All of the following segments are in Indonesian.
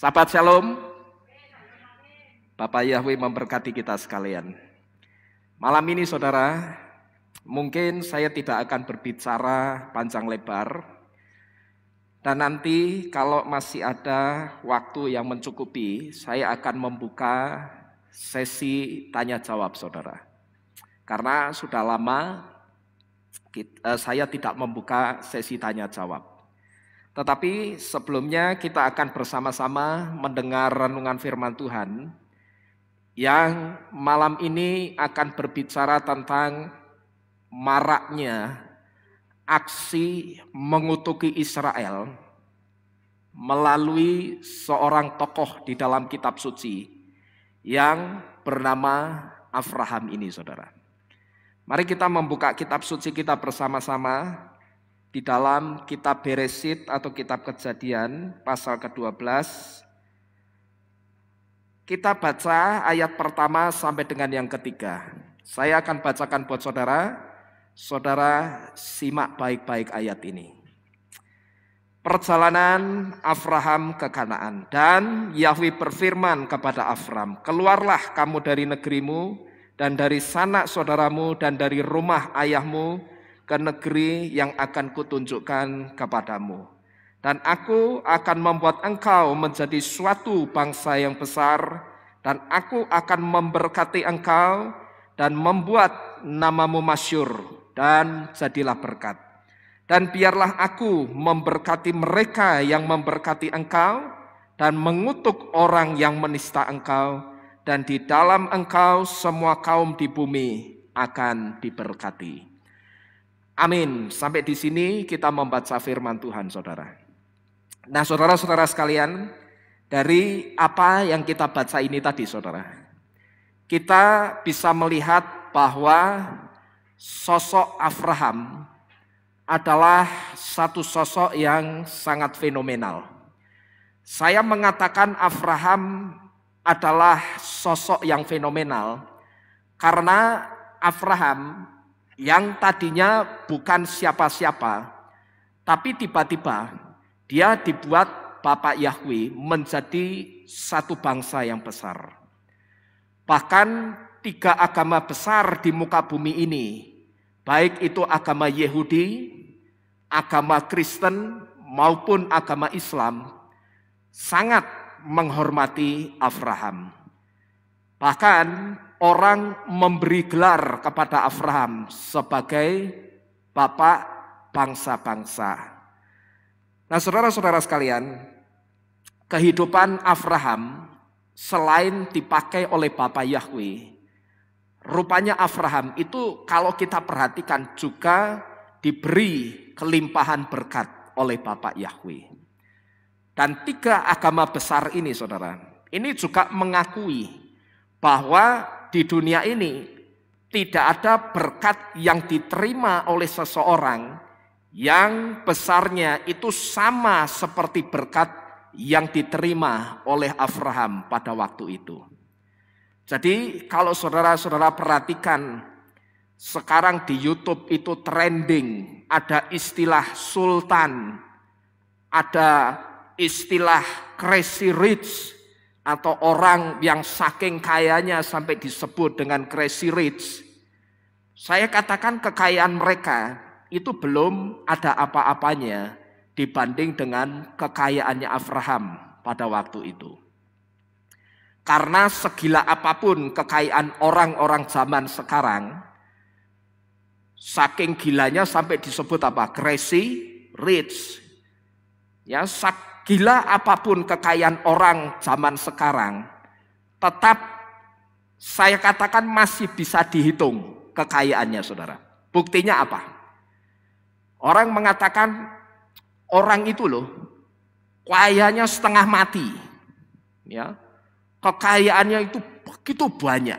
Sahabat Shalom, Bapak Yahweh memberkati kita sekalian. Malam ini saudara, mungkin saya tidak akan berbicara panjang lebar. Dan nanti kalau masih ada waktu yang mencukupi, saya akan membuka sesi tanya jawab saudara. Karena sudah lama saya tidak membuka sesi tanya jawab. Tetapi sebelumnya kita akan bersama-sama mendengar renungan firman Tuhan yang malam ini akan berbicara tentang maraknya aksi mengutuki Israel melalui seorang tokoh di dalam kitab suci yang bernama Abraham ini saudara. Mari kita membuka kitab suci kita bersama-sama di dalam kitab Beresit atau kitab Kejadian pasal ke-12. Kita baca ayat pertama sampai dengan yang ketiga. Saya akan bacakan buat saudara. Saudara simak baik-baik ayat ini. Perjalanan Abraham ke Kanaan. Dan Yahweh berfirman kepada Abraham, keluarlah kamu dari negerimu dan dari sanak saudaramu dan dari rumah ayahmu ke negeri yang akan kutunjukkan kepadamu. Dan aku akan membuat engkau menjadi suatu bangsa yang besar, dan aku akan memberkati engkau dan membuat namamu masyhur, dan jadilah berkat. Dan biarlah aku memberkati mereka yang memberkati engkau, dan mengutuk orang yang menista engkau, dan di dalam engkau semua kaum di bumi akan diberkati. Amin. Sampai di sini kita membaca firman Tuhan saudara. Nah saudara-saudara sekalian, dari apa yang kita baca ini tadi saudara, kita bisa melihat bahwa sosok Abraham adalah satu sosok yang sangat fenomenal. Saya mengatakan Abraham adalah sosok yang fenomenal karena Abraham yang tadinya bukan siapa-siapa, tapi tiba-tiba dia dibuat Bapak Yahweh menjadi satu bangsa yang besar. Bahkan 3 agama besar di muka bumi ini, baik itu agama Yahudi, agama Kristen maupun agama Islam, sangat menghormati Abraham. Bahkan orang memberi gelar kepada Abraham sebagai bapak bangsa-bangsa. Nah saudara-saudara sekalian, kehidupan Abraham selain dipakai oleh Bapak Yahweh, rupanya Abraham itu kalau kita perhatikan juga diberi kelimpahan berkat oleh Bapak Yahweh. Dan 3 agama besar ini saudara, ini juga mengakui bahwa di dunia ini tidak ada berkat yang diterima oleh seseorang yang besarnya itu sama seperti berkat yang diterima oleh Abraham pada waktu itu. Jadi kalau saudara-saudara perhatikan sekarang di YouTube itu trending, ada istilah sultan, ada istilah crazy rich, atau orang yang saking kayanya sampai disebut dengan crazy rich. Saya katakan kekayaan mereka itu belum ada apa-apanya dibanding dengan kekayaannya Abraham pada waktu itu. Karena segila apapun kekayaan orang-orang zaman sekarang, saking gilanya sampai disebut apa? Crazy rich. Ya, gila apapun kekayaan orang zaman sekarang, tetap saya katakan masih bisa dihitung kekayaannya saudara. Buktinya apa? Orang mengatakan orang itu loh kayanya setengah mati. Ya, kekayaannya itu begitu banyak.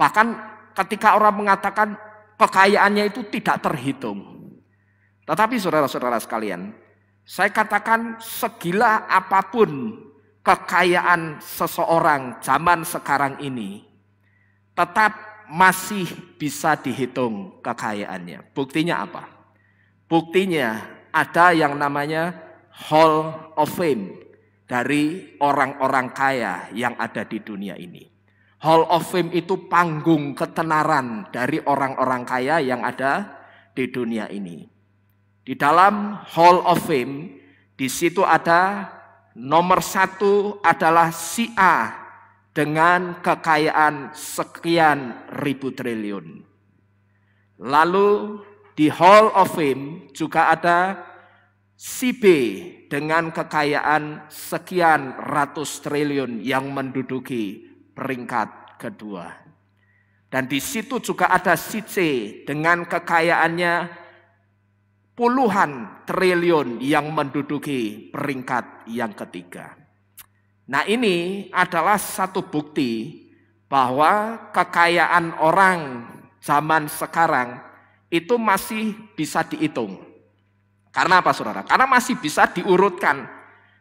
Bahkan ketika orang mengatakan kekayaannya itu tidak terhitung. Tetapi saudara-saudara sekalian, saya katakan segila apapun kekayaan seseorang zaman sekarang ini, tetap masih bisa dihitung kekayaannya. Buktinya apa? Buktinya ada yang namanya Hall of Fame. dari orang-orang kaya yang ada di dunia ini. Hall of Fame itu panggung ketenaran dari orang-orang kaya yang ada di dunia ini. Di dalam Hall of Fame, di situ ada nomor 1 adalah si A dengan kekayaan sekian ribu triliun. Lalu di Hall of Fame juga ada si B dengan kekayaan sekian ratus triliun yang menduduki peringkat kedua. Dan di situ juga ada si C dengan kekayaannya puluhan triliun yang menduduki peringkat yang ketiga. Nah, ini adalah satu bukti bahwa kekayaan orang zaman sekarang itu masih bisa dihitung. Karena apa, saudara? Karena masih bisa diurutkan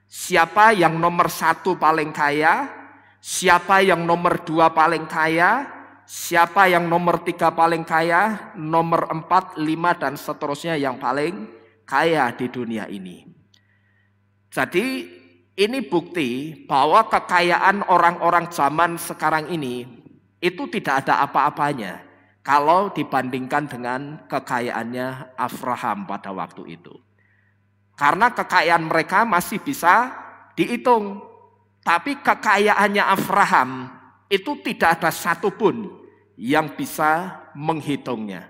siapa yang nomor 1 paling kaya, siapa yang nomor 2 paling kaya, siapa yang nomor 3 paling kaya, nomor 4, 5 dan seterusnya yang paling kaya di dunia ini. Jadi ini bukti bahwa kekayaan orang-orang zaman sekarang ini itu tidak ada apa-apanya kalau dibandingkan dengan kekayaannya Abraham pada waktu itu. Karena kekayaan mereka masih bisa dihitung. Tapi kekayaannya Abraham itu tidak ada satupun yang bisa menghitungnya.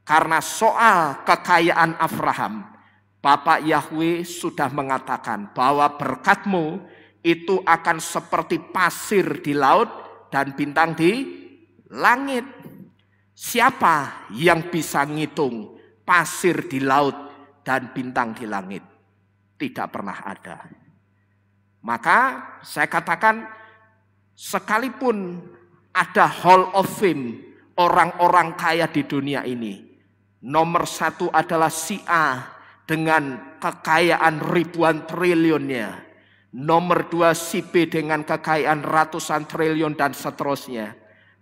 Karena soal kekayaan Abraham, Bapak Yahweh sudah mengatakan bahwa berkat-Mu itu akan seperti pasir di laut dan bintang di langit. Siapa yang bisa ngitung pasir di laut dan bintang di langit? Tidak pernah ada. Maka saya katakan sekalipun ada Hall of Fame orang-orang kaya di dunia ini, nomor 1 adalah si A dengan kekayaan ribuan triliunnya, nomor 2 si B dengan kekayaan ratusan triliun dan seterusnya.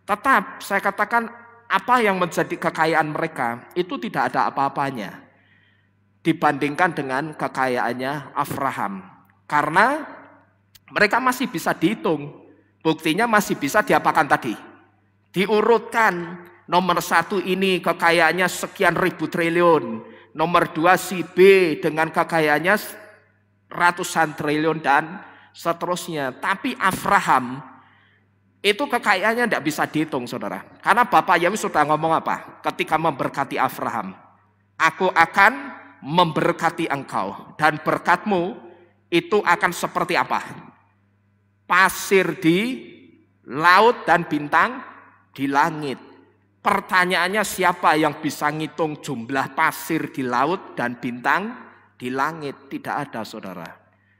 Tetap saya katakan apa yang menjadi kekayaan mereka itu tidak ada apa-apanya dibandingkan dengan kekayaannya Abraham. Karena mereka masih bisa dihitung. Buktinya masih bisa diapakan tadi? Diurutkan. Nomor 1 ini kekayaannya sekian ribu triliun. Nomor 2 si B dengan kekayaannya ratusan triliun dan seterusnya. Tapi Abraham itu kekayaannya tidak bisa dihitung, saudara. Karena Bapak Yahweh sudah ngomong apa? Ketika memberkati Abraham. Aku akan memberkati engkau. Dan berkat-Mu itu akan seperti apa? Pasir di laut dan bintang di langit. Pertanyaannya siapa yang bisa ngitung jumlah pasir di laut dan bintang di langit? Tidak ada, saudara.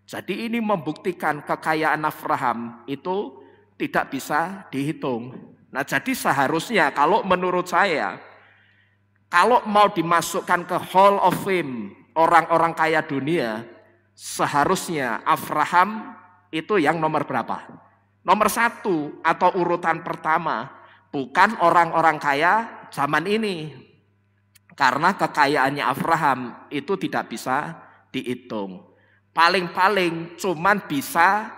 Jadi ini membuktikan kekayaan Abraham itu tidak bisa dihitung. Nah, jadi seharusnya kalau menurut saya, kalau mau dimasukkan ke Hall of Fame orang-orang kaya dunia, seharusnya Abraham itu yang nomor berapa? Nomor 1 atau urutan pertama, bukan orang-orang kaya zaman ini. Karena kekayaannya Abraham itu tidak bisa dihitung. Paling-paling cuman bisa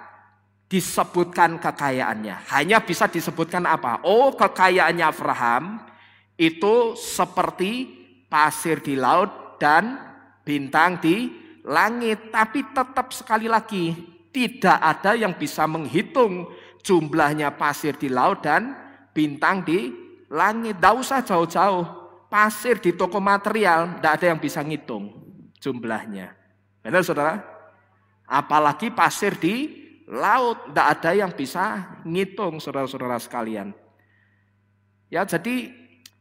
disebutkan kekayaannya. Hanya bisa disebutkan apa? Oh, kekayaannya Abraham itu seperti pasir di laut dan bintang di langit. Tapi tetap sekali lagi, tidak ada yang bisa menghitung jumlahnya pasir di laut dan bintang di langit. Tidak usah jauh-jauh. Pasir di toko material, tidak ada yang bisa ngitung jumlahnya. Benar, saudara? Apalagi pasir di laut, tidak ada yang bisa ngitung, saudara-saudara sekalian. Ya, jadi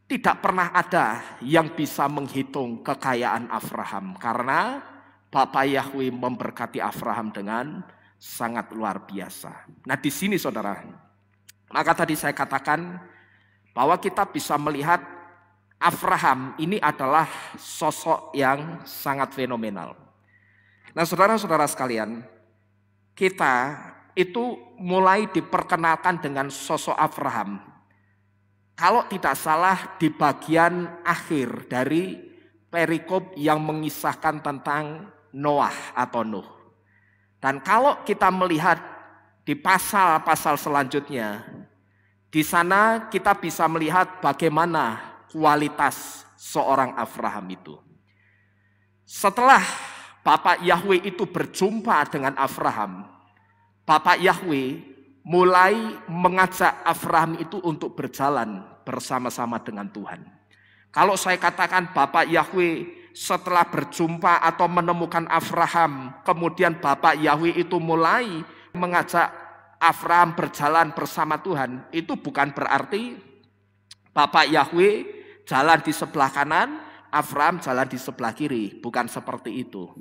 tidak pernah ada yang bisa menghitung kekayaan Abraham. Karena Bapak Yahweh memberkati Abraham dengan sangat luar biasa. Nah, di sini saudara, maka tadi saya katakan bahwa kita bisa melihat Abraham ini adalah sosok yang sangat fenomenal. Nah, saudara-saudara sekalian, kita itu mulai diperkenalkan dengan sosok Abraham. Kalau tidak salah di bagian akhir dari perikop yang mengisahkan tentang Noah atau Nuh. Dan kalau kita melihat di pasal-pasal selanjutnya, di sana kita bisa melihat bagaimana kualitas seorang Abraham itu. Setelah Bapak Yahweh itu berjumpa dengan Abraham, Bapak Yahweh mulai mengajak Abraham itu untuk berjalan bersama-sama dengan Tuhan. Kalau saya katakan Bapak Yahweh setelah berjumpa atau menemukan Abraham, kemudian Bapak Yahweh itu mulai mengajak Abraham berjalan bersama Tuhan, itu bukan berarti Bapak Yahweh jalan di sebelah kanan, Abraham jalan di sebelah kiri, bukan seperti itu.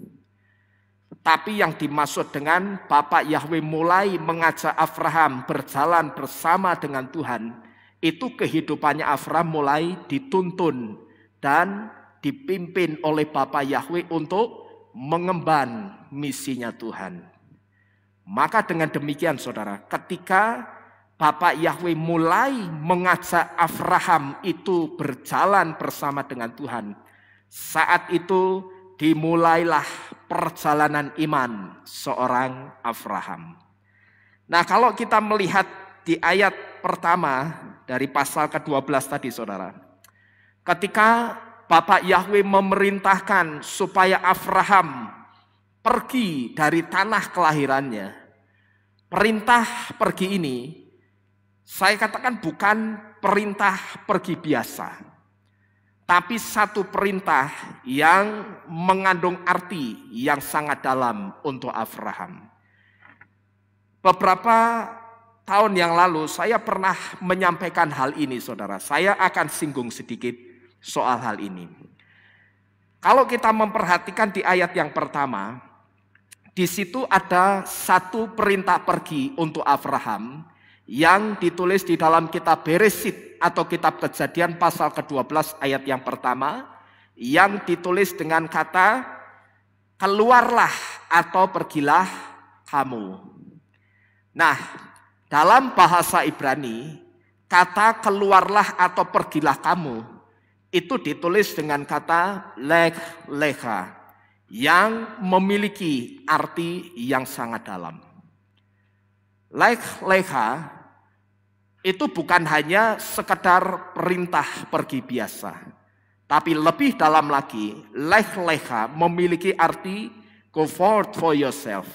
Tapi yang dimaksud dengan Bapak Yahweh mulai mengajak Abraham berjalan bersama dengan Tuhan, itu kehidupannya Abraham mulai dituntun dan dipimpin oleh Bapak Yahweh untuk mengemban misinya Tuhan. Maka dengan demikian saudara, ketika Bapak Yahweh mulai mengajak Abraham itu berjalan bersama dengan Tuhan, saat itu dimulailah perjalanan iman seorang Abraham. Nah, kalau kita melihat di ayat pertama dari pasal ke-12 tadi saudara, ketika Bapak Yahweh memerintahkan supaya Abraham pergi dari tanah kelahirannya. Perintah pergi ini, saya katakan bukan perintah pergi biasa, tapi satu perintah yang mengandung arti yang sangat dalam untuk Abraham. Beberapa tahun yang lalu saya pernah menyampaikan hal ini saudara. Saya akan singgung sedikit soal hal ini. Kalau kita memperhatikan di ayat yang pertama, di situ ada satu perintah pergi untuk Abraham yang ditulis di dalam kitab Beresit atau kitab Kejadian pasal ke-12 ayat yang pertama, yang ditulis dengan kata keluarlah atau pergilah kamu. Nah, dalam bahasa Ibrani, kata keluarlah atau pergilah kamu itu ditulis dengan kata lech lecha yang memiliki arti yang sangat dalam. Lech lecha itu bukan hanya sekedar perintah pergi biasa, tapi lebih dalam lagi, lech lecha memiliki arti go forth for yourself,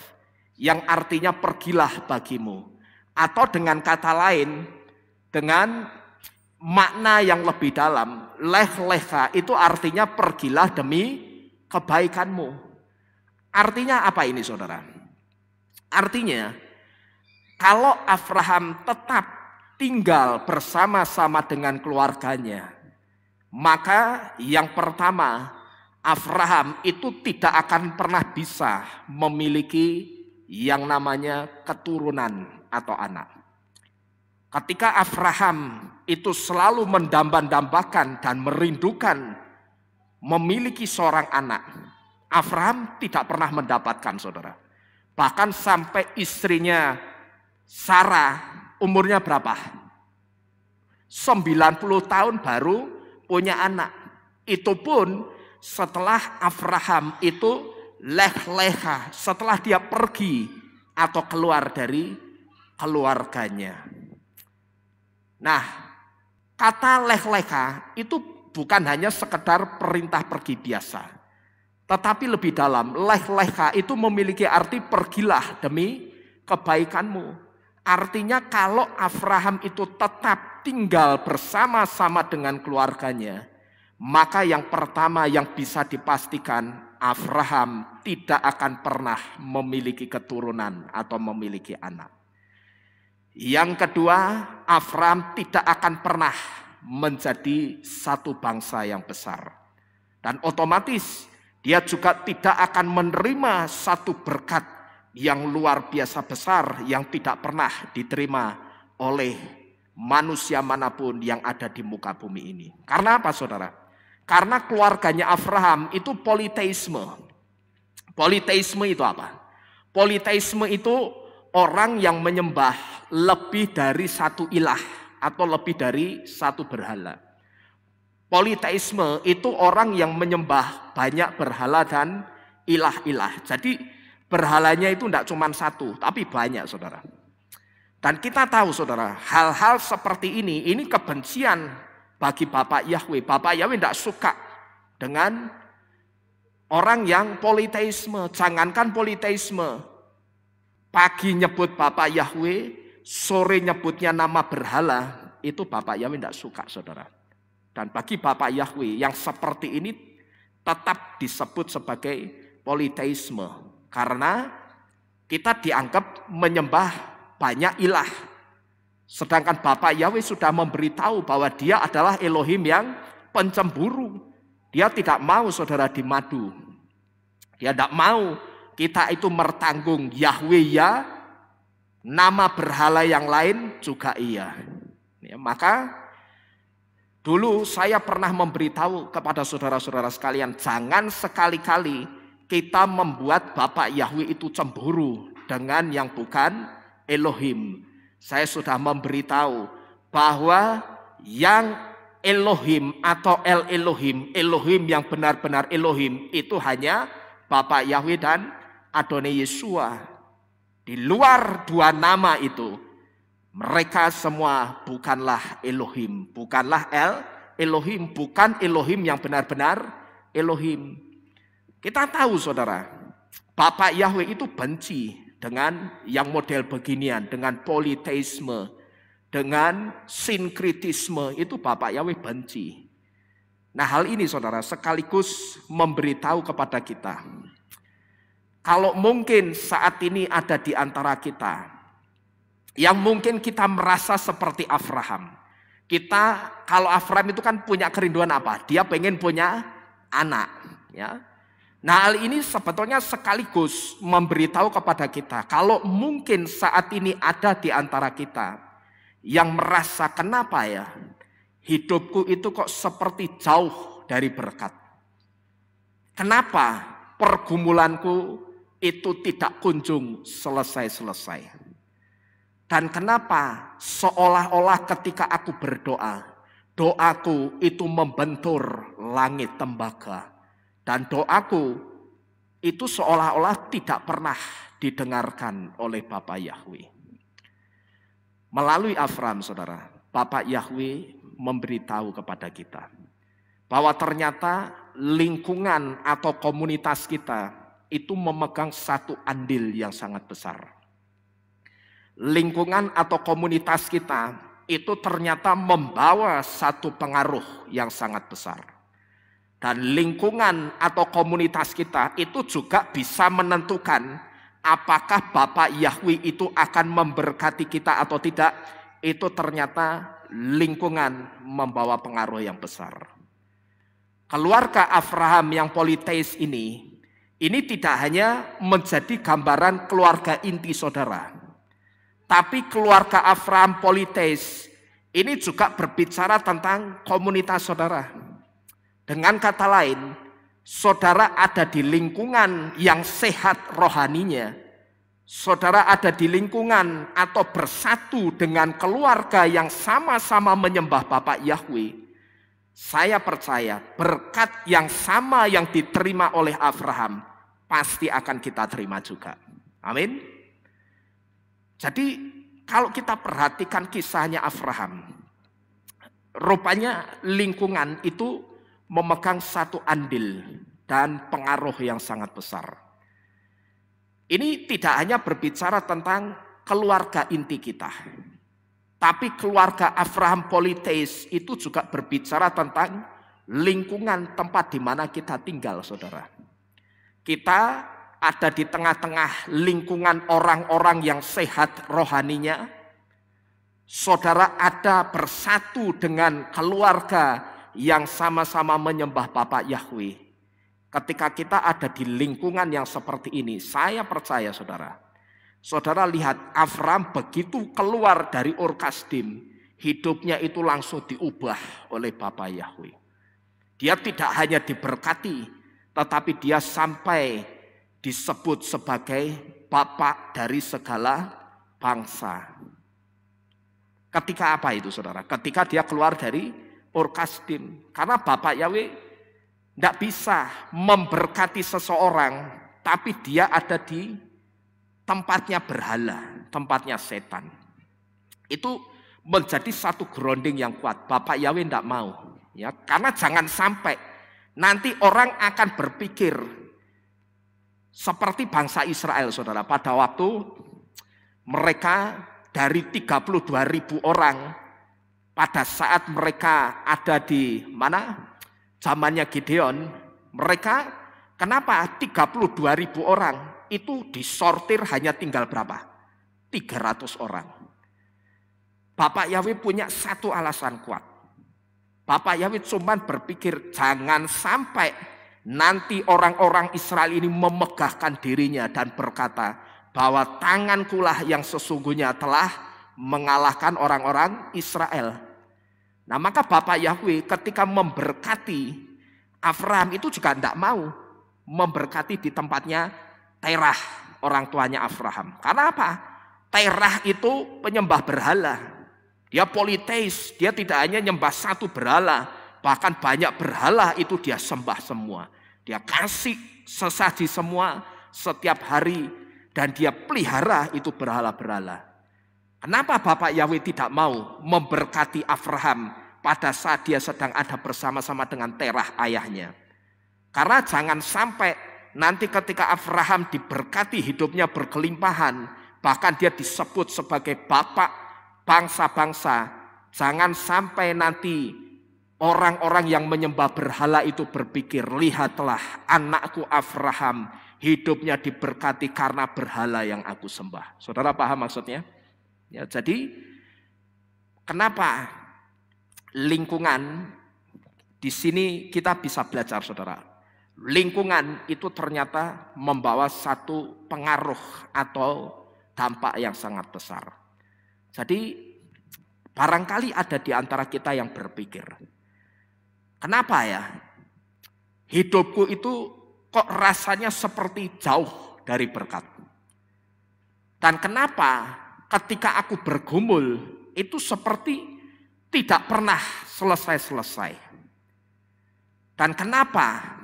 yang artinya pergilah bagimu. Atau dengan kata lain, dengan makna yang lebih dalam, lech lecha itu artinya pergilah demi kebaikanmu. Artinya apa ini saudara? Artinya kalau Abraham tetap tinggal bersama-sama dengan keluarganya, maka yang pertama, Abraham itu tidak akan pernah bisa memiliki yang namanya keturunan atau anak. Ketika Abraham itu selalu mendambakan dan merindukan memiliki seorang anak, Abraham tidak pernah mendapatkan saudara. Bahkan sampai istrinya Sarah umurnya berapa? 90 tahun baru punya anak. Itu pun setelah Abraham itu lech lecha, setelah dia pergi atau keluar dari keluarganya. Nah, kata lech lecha itu bukan hanya sekedar perintah pergi biasa, tetapi lebih dalam. Lech lecha itu memiliki arti pergilah demi kebaikanmu. Artinya kalau Abraham itu tetap tinggal bersama-sama dengan keluarganya, maka yang pertama yang bisa dipastikan, Abraham tidak akan pernah memiliki keturunan atau memiliki anak. Yang kedua, Abraham tidak akan pernah menjadi satu bangsa yang besar. Dan otomatis dia juga tidak akan menerima satu berkat yang luar biasa besar yang tidak pernah diterima oleh manusia manapun yang ada di muka bumi ini. Karena apa saudara? Karena keluarganya Abraham itu politeisme. Politeisme itu apa? Politeisme itu orang yang menyembah lebih dari satu ilah atau lebih dari satu berhala. Politeisme itu orang yang menyembah banyak berhala dan ilah-ilah. Jadi Berhalanya itu tidak cuma satu, tapi banyak, saudara. Dan kita tahu, saudara, hal-hal seperti ini kebencian bagi Bapak Yahweh. Bapak Yahweh tidak suka dengan orang yang politeisme. Jangankan politeisme, pagi nyebut Bapak Yahweh, sore nyebutnya nama berhala, itu Bapak Yahweh tidak suka, saudara. Dan bagi Bapak Yahweh yang seperti ini tetap disebut sebagai politeisme. Karena kita dianggap menyembah banyak ilah. Sedangkan Bapak Yahweh sudah memberitahu bahwa dia adalah Elohim yang pencemburu. Dia tidak mau, saudara, dimadu. Dia tidak mau kita itu mertanggung Yahweh ya, nama berhala yang lain juga iya. Ya, maka dulu saya pernah memberitahu kepada saudara-saudara sekalian, jangan sekali-kali kita membuat Bapak Yahweh itu cemburu dengan yang bukan Elohim. Saya sudah memberitahu bahwa yang Elohim atau El Elohim, Elohim yang benar-benar Elohim itu hanya Bapak Yahweh dan Adonai Yeshua. Di luar dua nama itu, mereka semua bukanlah Elohim, bukanlah El Elohim, bukan Elohim yang benar-benar Elohim. Kita tahu, saudara, Bapak Yahweh itu benci dengan yang model beginian, dengan politeisme, dengan sinkritisme, itu Bapak Yahweh benci. Nah, hal ini, saudara, sekaligus memberitahu kepada kita, kalau mungkin saat ini ada di antara kita yang mungkin kita merasa seperti Abraham. Kita, kalau Abraham itu kan punya kerinduan apa? Dia pengen punya anak, ya. Nah, hal ini sebetulnya sekaligus memberitahu kepada kita, kalau mungkin saat ini ada di antara kita yang merasa, kenapa ya hidupku itu kok seperti jauh dari berkat. Kenapa pergumulanku itu tidak kunjung selesai-selesai. Dan kenapa seolah-olah ketika aku berdoa, doaku itu membentur langit tembaga. Dan doaku itu seolah-olah tidak pernah didengarkan oleh Bapak Yahweh. Melalui Abraham, saudara, Bapak Yahweh memberitahu kepada kita bahwa ternyata lingkungan atau komunitas kita itu memegang satu andil yang sangat besar. Lingkungan atau komunitas kita itu ternyata membawa satu pengaruh yang sangat besar. Dan lingkungan atau komunitas kita itu juga bisa menentukan apakah Bapak Yahweh itu akan memberkati kita atau tidak. Itu ternyata lingkungan membawa pengaruh yang besar. Keluarga Abraham yang politeis ini tidak hanya menjadi gambaran keluarga inti saudara. Tapi keluarga Abraham politeis ini juga berbicara tentang komunitas saudara. Dengan kata lain, saudara ada di lingkungan yang sehat rohaninya. Saudara ada di lingkungan atau bersatu dengan keluarga yang sama-sama menyembah Bapak Yahweh. Saya percaya berkat yang sama yang diterima oleh Abraham pasti akan kita terima juga. Amin. Jadi kalau kita perhatikan kisahnya Abraham, rupanya lingkungan itu memegang satu andil dan pengaruh yang sangat besar. Ini tidak hanya berbicara tentang keluarga inti kita, tapi keluarga Abraham politeis itu juga berbicara tentang lingkungan tempat di mana kita tinggal, saudara. Kita ada di tengah-tengah lingkungan orang-orang yang sehat rohaninya. Saudara ada bersatu dengan keluarga yang sama-sama menyembah Bapak Yahweh. Ketika kita ada di lingkungan yang seperti ini, saya percaya saudara. Saudara lihat Abraham begitu keluar dari Ur Kasdim, hidupnya itu langsung diubah oleh Bapak Yahweh. Dia tidak hanya diberkati, tetapi dia sampai disebut sebagai Bapak dari segala bangsa. Ketika apa itu saudara? Ketika dia keluar dari Ur Kasdim. Karena Bapak Yahweh tidak bisa memberkati seseorang tapi dia ada di tempatnya berhala, tempatnya setan. Itu menjadi satu grounding yang kuat. Bapak Yahweh tidak mau, ya, karena jangan sampai nanti orang akan berpikir seperti bangsa Israel, saudara. Pada waktu mereka dari 32.000 orang, pada saat mereka ada di mana? Zamannya Gideon, mereka kenapa 32.000 orang itu disortir hanya tinggal berapa? 300 orang. Bapak Yahweh punya satu alasan kuat. Bapak Yahweh cuman berpikir jangan sampai nanti orang-orang Israel ini memegahkan dirinya dan berkata bahwa tangankulah yang sesungguhnya telah mengalahkan orang-orang Israel. Nah, maka Bapak Yahweh ketika memberkati Abraham itu juga tidak mau memberkati di tempatnya Terah, orang tuanya Abraham. Karena apa? Terah itu penyembah berhala. Dia politeis, dia tidak hanya nyembah satu berhala, bahkan banyak berhala itu dia sembah semua. Dia kasih sesaji semua setiap hari dan dia pelihara itu berhala-berhala. Kenapa Bapak Yahweh tidak mau memberkati Abraham pada saat dia sedang ada bersama-sama dengan Terah ayahnya? Karena jangan sampai nanti ketika Abraham diberkati hidupnya berkelimpahan, bahkan dia disebut sebagai bapak bangsa-bangsa, jangan sampai nanti orang-orang yang menyembah berhala itu berpikir, lihatlah anakku Abraham hidupnya diberkati karena berhala yang aku sembah. Saudara paham maksudnya? Ya, jadi kenapa lingkungan di sini kita bisa belajar, saudara? Lingkungan itu ternyata membawa satu pengaruh atau dampak yang sangat besar. Jadi barangkali ada di antara kita yang berpikir, kenapa ya hidupku itu kok rasanya seperti jauh dari berkat? Dan kenapa ketika aku bergumul itu seperti tidak pernah selesai-selesai? Dan kenapa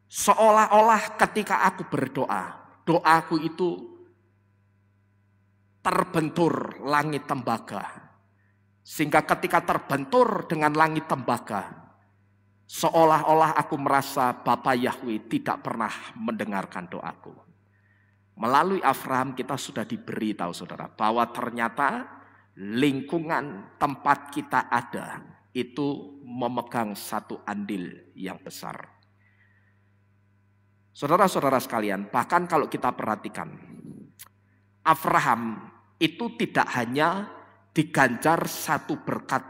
seolah-olah ketika aku berdoa, doaku itu terbentur langit tembaga. Sehingga ketika terbentur dengan langit tembaga, seolah-olah aku merasa Bapa Yahweh tidak pernah mendengarkan doaku. Melalui Abraham kita sudah diberi tahu, saudara, bahwa ternyata lingkungan tempat kita ada itu memegang satu andil yang besar. Saudara-saudara sekalian, bahkan kalau kita perhatikan, Abraham itu tidak hanya diganjar satu berkat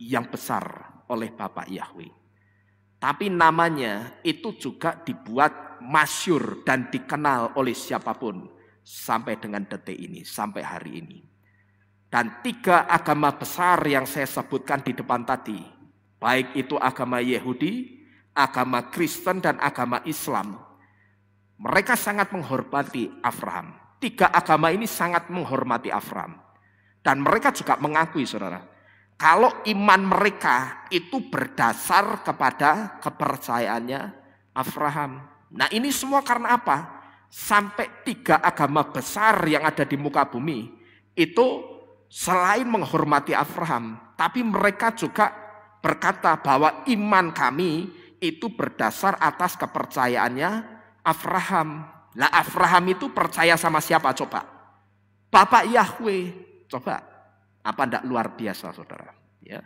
yang besar oleh Bapak Yahweh, tapi namanya itu juga dibuat masyhur dan dikenal oleh siapapun sampai dengan detik ini, sampai hari ini. Dan 3 agama besar yang saya sebutkan di depan tadi, baik itu agama Yahudi, agama Kristen, dan agama Islam, mereka sangat menghormati Abraham. 3 agama ini sangat menghormati Abraham. Dan mereka juga mengakui, saudara, kalau iman mereka itu berdasar kepada kepercayaannya Abraham. Nah, ini semua karena apa? Sampai 3 agama besar yang ada di muka bumi itu selain menghormati Abraham, tapi mereka juga berkata bahwa iman kami itu berdasar atas kepercayaannya Abraham. Lah, Abraham itu percaya sama siapa coba? Bapak Yahweh. Coba, apa enggak luar biasa, saudara? Ya.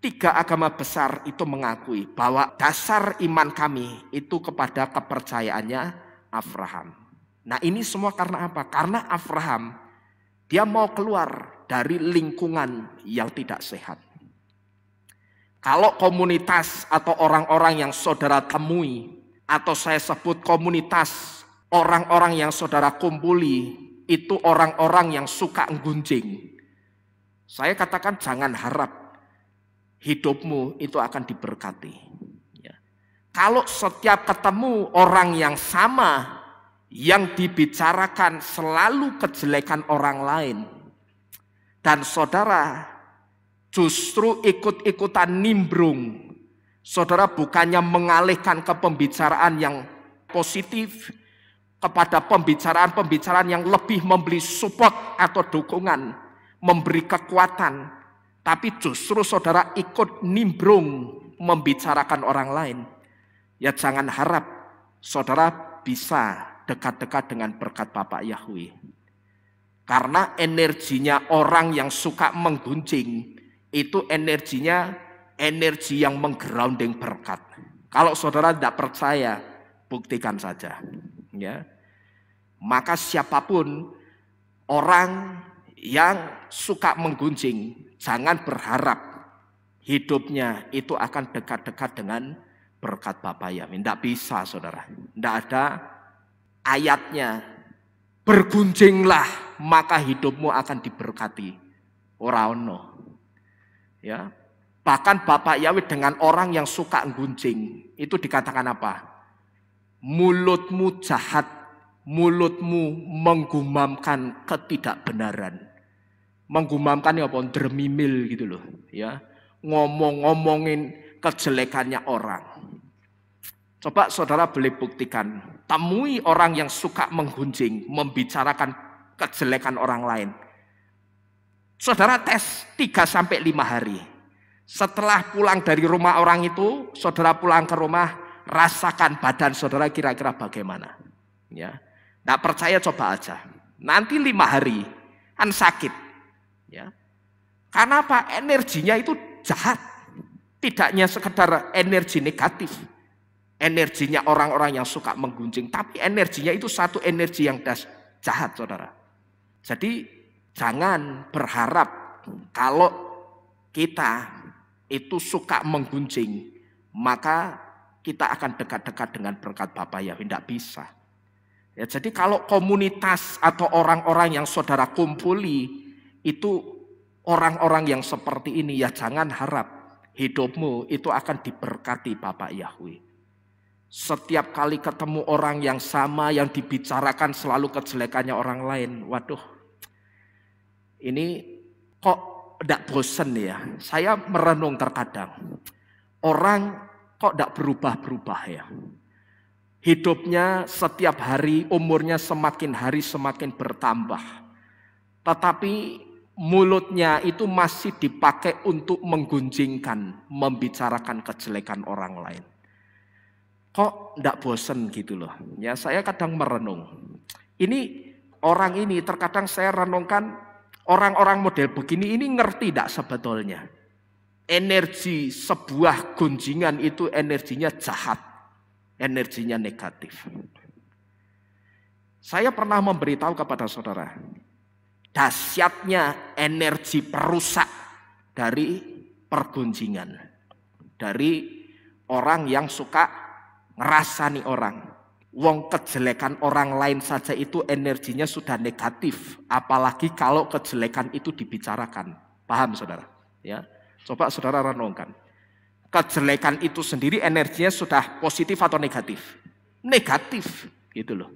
3 agama besar itu mengakui bahwa dasar iman kami itu kepada kepercayaannya Abraham. Nah, ini semua karena apa? Karena Abraham dia mau keluar dari lingkungan yang tidak sehat. Kalau komunitas atau orang-orang yang saudara temui, atau saya sebut komunitas orang-orang yang saudara kumpuli, itu orang-orang yang suka gunjing. Saya katakan jangan harap hidupmu itu akan diberkati. Ya. Kalau setiap ketemu orang yang sama, yang dibicarakan selalu kejelekan orang lain, dan saudara justru ikut-ikutan nimbrung Saudara bukannya mengalihkan ke pembicaraan yang positif, kepada pembicaraan-pembicaraan yang lebih memberi support atau dukungan, memberi kekuatan, tapi justru saudara ikut nimbrung membicarakan orang lain. Ya jangan harap saudara bisa dekat-dekat dengan berkat Bapak Yahweh. Karena energinya orang yang suka menggunjing, itu energinya energi yang menggrounding berkat. Kalau saudara tidak percaya, buktikan saja. Ya, maka siapapun orang yang suka menggunjing, jangan berharap hidupnya itu akan dekat-dekat dengan berkat Bapak Yahweh. Tidak bisa saudara. Tidak ada ayatnya bergunjinglah maka hidupmu akan diberkati. Ora ono. Ya. Bahkan Bapak Yahweh dengan orang yang suka gunjing itu dikatakan apa? Mulutmu jahat, mulutmu menggumamkan ketidakbenaran. Menggumamkan ya apa? Dermimil gitu loh, ya. Ngomong-ngomongin kejelekannya orang. Coba saudara boleh buktikan, temui orang yang suka menggunjing, membicarakan kejelekan orang lain. Saudara tes 3-5 hari. Setelah pulang dari rumah orang itu, saudara pulang ke rumah, rasakan badan saudara kira-kira bagaimana. Ya, nggak percaya coba aja. Nanti 5 hari kan sakit. Ya, karena apa? Energinya itu jahat. Tidaknya sekedar energi negatif. Energinya orang-orang yang suka menggunjing, tapi energinya itu satu energi yang jahat, saudara. Jadi jangan berharap kalau kita itu suka menggunjing, maka kita akan dekat-dekat dengan berkat Bapak Yahweh. Tidak bisa. Ya, jadi kalau komunitas atau orang-orang yang saudara kumpuli itu orang-orang yang seperti ini, ya jangan harap hidupmu itu akan diberkati Bapak Yahweh. Setiap kali ketemu orang yang sama, yang dibicarakan selalu kejelekannya orang lain, waduh, ini kok tidak bosan ya. Saya merenung terkadang. Orang kok tidak berubah-berubah ya. Hidupnya setiap hari, umurnya semakin hari semakin bertambah. Tetapi mulutnya itu masih dipakai untuk menggunjingkan, membicarakan kejelekan orang lain. Kok tidak bosan gitu loh. Ya saya kadang merenung. Ini orang ini terkadang saya renungkan, orang-orang model begini ini ngerti tidak sebetulnya? Energi sebuah gunjingan itu energinya jahat, energinya negatif. Saya pernah memberitahu kepada saudara, dahsyatnya energi perusak dari pergunjingan, dari orang yang suka ngerasani orang. Wong kejelekan orang lain saja itu energinya sudah negatif, apalagi kalau kejelekan itu dibicarakan. Paham saudara? Ya, coba saudara renungkan. Kejelekan itu sendiri energinya sudah positif atau negatif? Negatif, gitu loh.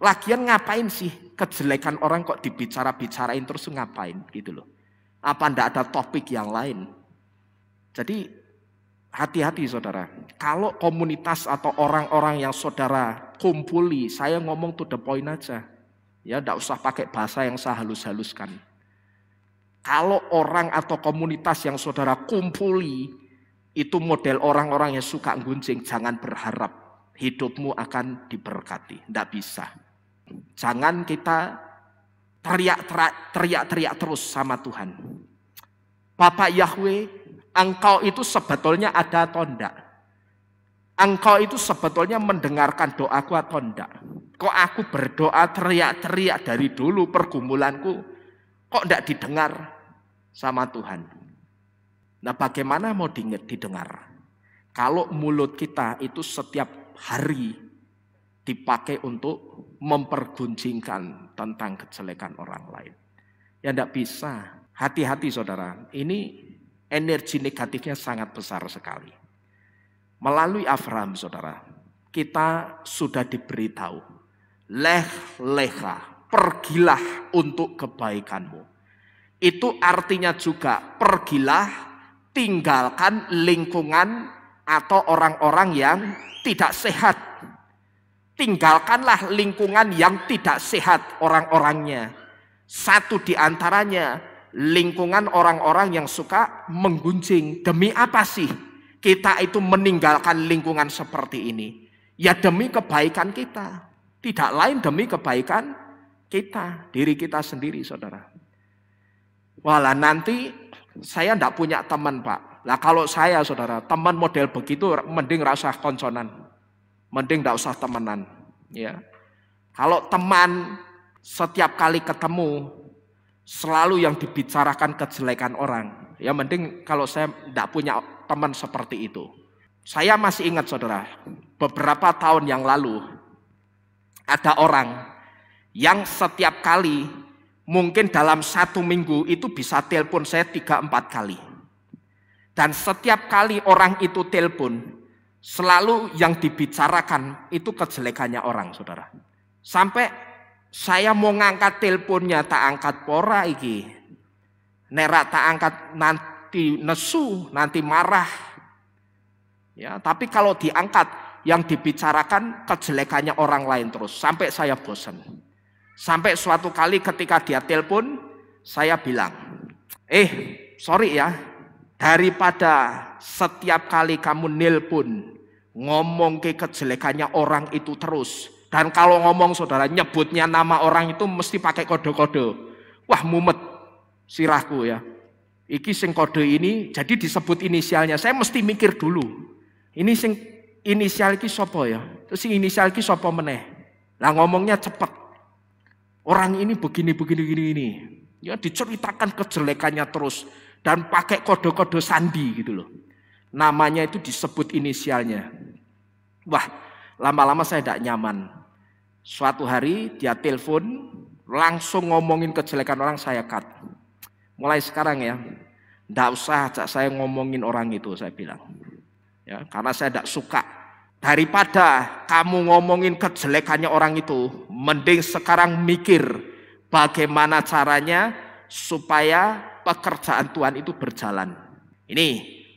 Lagian ngapain sih kejelekan orang kok dibicara-bicarain terus ngapain, gitu loh? Apa ndak ada topik yang lain? Jadi hati-hati saudara, kalau komunitas atau orang-orang yang saudara kumpuli, saya ngomong to the point aja. Ya, enggak usah pakai bahasa yang saya halus-haluskan. Kalau orang atau komunitas yang saudara kumpuli, itu model orang-orang yang suka gunjing, jangan berharap hidupmu akan diberkati. Enggak bisa. Jangan kita teriak-teriak terus sama Tuhan. Bapak Yahweh, Engkau itu sebetulnya ada atau enggak? Engkau itu sebetulnya mendengarkan doaku atau enggak? Kok aku berdoa teriak-teriak dari dulu pergumulanku, kok enggak didengar sama Tuhan? Nah bagaimana mau didengar? Kalau mulut kita itu setiap hari dipakai untuk mempergunjingkan tentang kejelekan orang lain. Ya enggak bisa. Hati-hati saudara, ini energi negatifnya sangat besar sekali. Melalui Abraham saudara, kita sudah diberitahu, leh-leha, pergilah untuk kebaikanmu. Itu artinya juga pergilah, tinggalkan lingkungan atau orang-orang yang tidak sehat. Tinggalkanlah lingkungan yang tidak sehat orang-orangnya. Satu di antaranya lingkungan orang-orang yang suka menggunjing. Demi apa sih kita itu meninggalkan lingkungan seperti ini? Ya demi kebaikan kita. Tidak lain demi kebaikan kita, diri kita sendiri, saudara. Walah nanti saya tidak punya teman, Pak. Lah kalau saya, saudara, teman model begitu mending rasa konconan. Mending tidak usah temenan, ya. Kalau teman setiap kali ketemu selalu yang dibicarakan kejelekan orang, ya mending kalau saya tidak punya teman seperti itu. Saya masih ingat, saudara, beberapa tahun yang lalu ada orang yang setiap kali mungkin dalam 1 minggu itu bisa telepon saya 3-4 kali. Dan setiap kali orang itu telepon, selalu yang dibicarakan itu kejelekannya orang, saudara. Sampai saya mau ngangkat teleponnya tak angkat pora iki. Nerak tak angkat nanti nesu, nanti marah. Ya, tapi kalau diangkat yang dibicarakan kejelekannya orang lain terus. Sampai saya bosan. Sampai suatu kali ketika dia telepon, saya bilang, sorry ya, daripada setiap kali kamu nelpon ngomong ke kejelekannya orang itu terus, dan kalau ngomong, saudara, nyebutnya nama orang itu mesti pakai kode-kode. Wah, mumet sirahku ya. Iki sing kode ini jadi disebut inisialnya. Saya mesti mikir dulu. Ini sing inisial iki sopo ya? Terus sing inisial iki sopo meneh? Lah ngomongnya cepet. Orang ini begini. Ya diceritakan kejelekannya terus dan pakai kode-kode sandi gitu loh. Namanya itu disebut inisialnya. Wah, lama-lama saya tidak nyaman. Suatu hari dia telepon, langsung ngomongin kejelekan orang, saya cut. Mulai sekarang ya, tidak usah ajak saya ngomongin orang itu, saya bilang. Ya, karena saya tidak suka. Daripada kamu ngomongin kejelekannya orang itu, mending sekarang mikir bagaimana caranya supaya pekerjaan Tuhan itu berjalan. Ini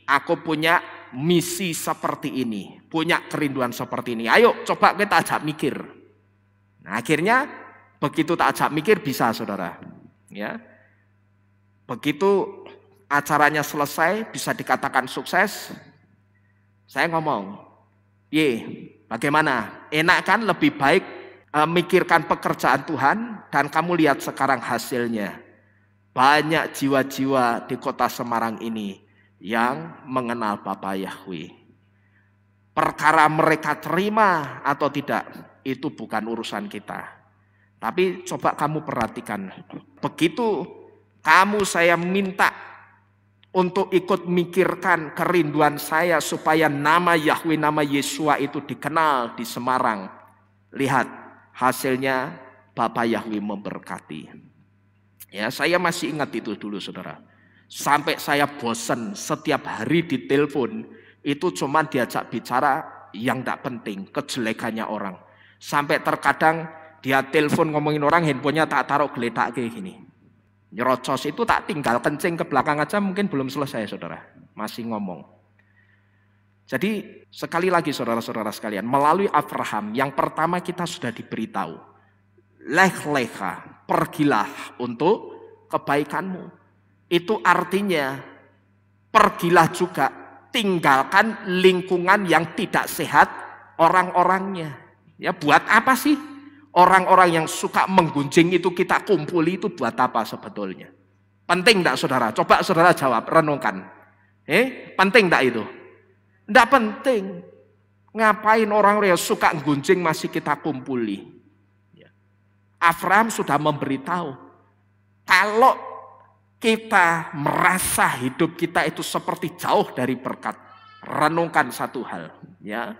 aku punya misi seperti ini, punya kerinduan seperti ini. Ayo coba kita ajak mikir. Nah, akhirnya begitu tak ajak mikir bisa, saudara. Ya, begitu acaranya selesai, bisa dikatakan sukses. Saya ngomong, bagaimana? Enak kan, lebih baik mikirkan pekerjaan Tuhan dan kamu lihat sekarang hasilnya. Banyak jiwa-jiwa di kota Semarang ini yang mengenal Bapa Yahweh. Perkara mereka terima atau tidak, itu bukan urusan kita. Tapi coba kamu perhatikan, begitu kamu saya minta untuk ikut mikirkan kerinduan saya supaya nama Yahweh, nama Yesua itu dikenal di Semarang. Lihat hasilnya, Bapa Yahweh memberkati. Ya, saya masih ingat itu dulu, saudara. Sampai saya bosan setiap hari ditelepon, itu cuma diajak bicara yang tidak penting, kejelekannya orang. Sampai terkadang dia telepon ngomongin orang, handphonenya tak taruh geletak kayak gini. Nyerocos itu tak tinggal kencing ke belakang aja, mungkin belum selesai, saudara. Masih ngomong. Jadi sekali lagi, saudara-saudara sekalian, melalui Abraham yang pertama kita sudah diberitahu, lech lecha, pergilah untuk kebaikanmu. Itu artinya pergilah juga, tinggalkan lingkungan yang tidak sehat orang-orangnya. Ya, buat apa sih orang-orang yang suka menggunjing itu kita kumpuli, itu buat apa sebetulnya? Penting enggak, saudara? Coba saudara jawab, renungkan. Penting enggak itu? Enggak penting. Ngapain orang-orang yang suka gunjing masih kita kumpuli? Abraham sudah memberitahu, kalau kita merasa hidup kita itu seperti jauh dari berkat, renungkan satu hal, ya.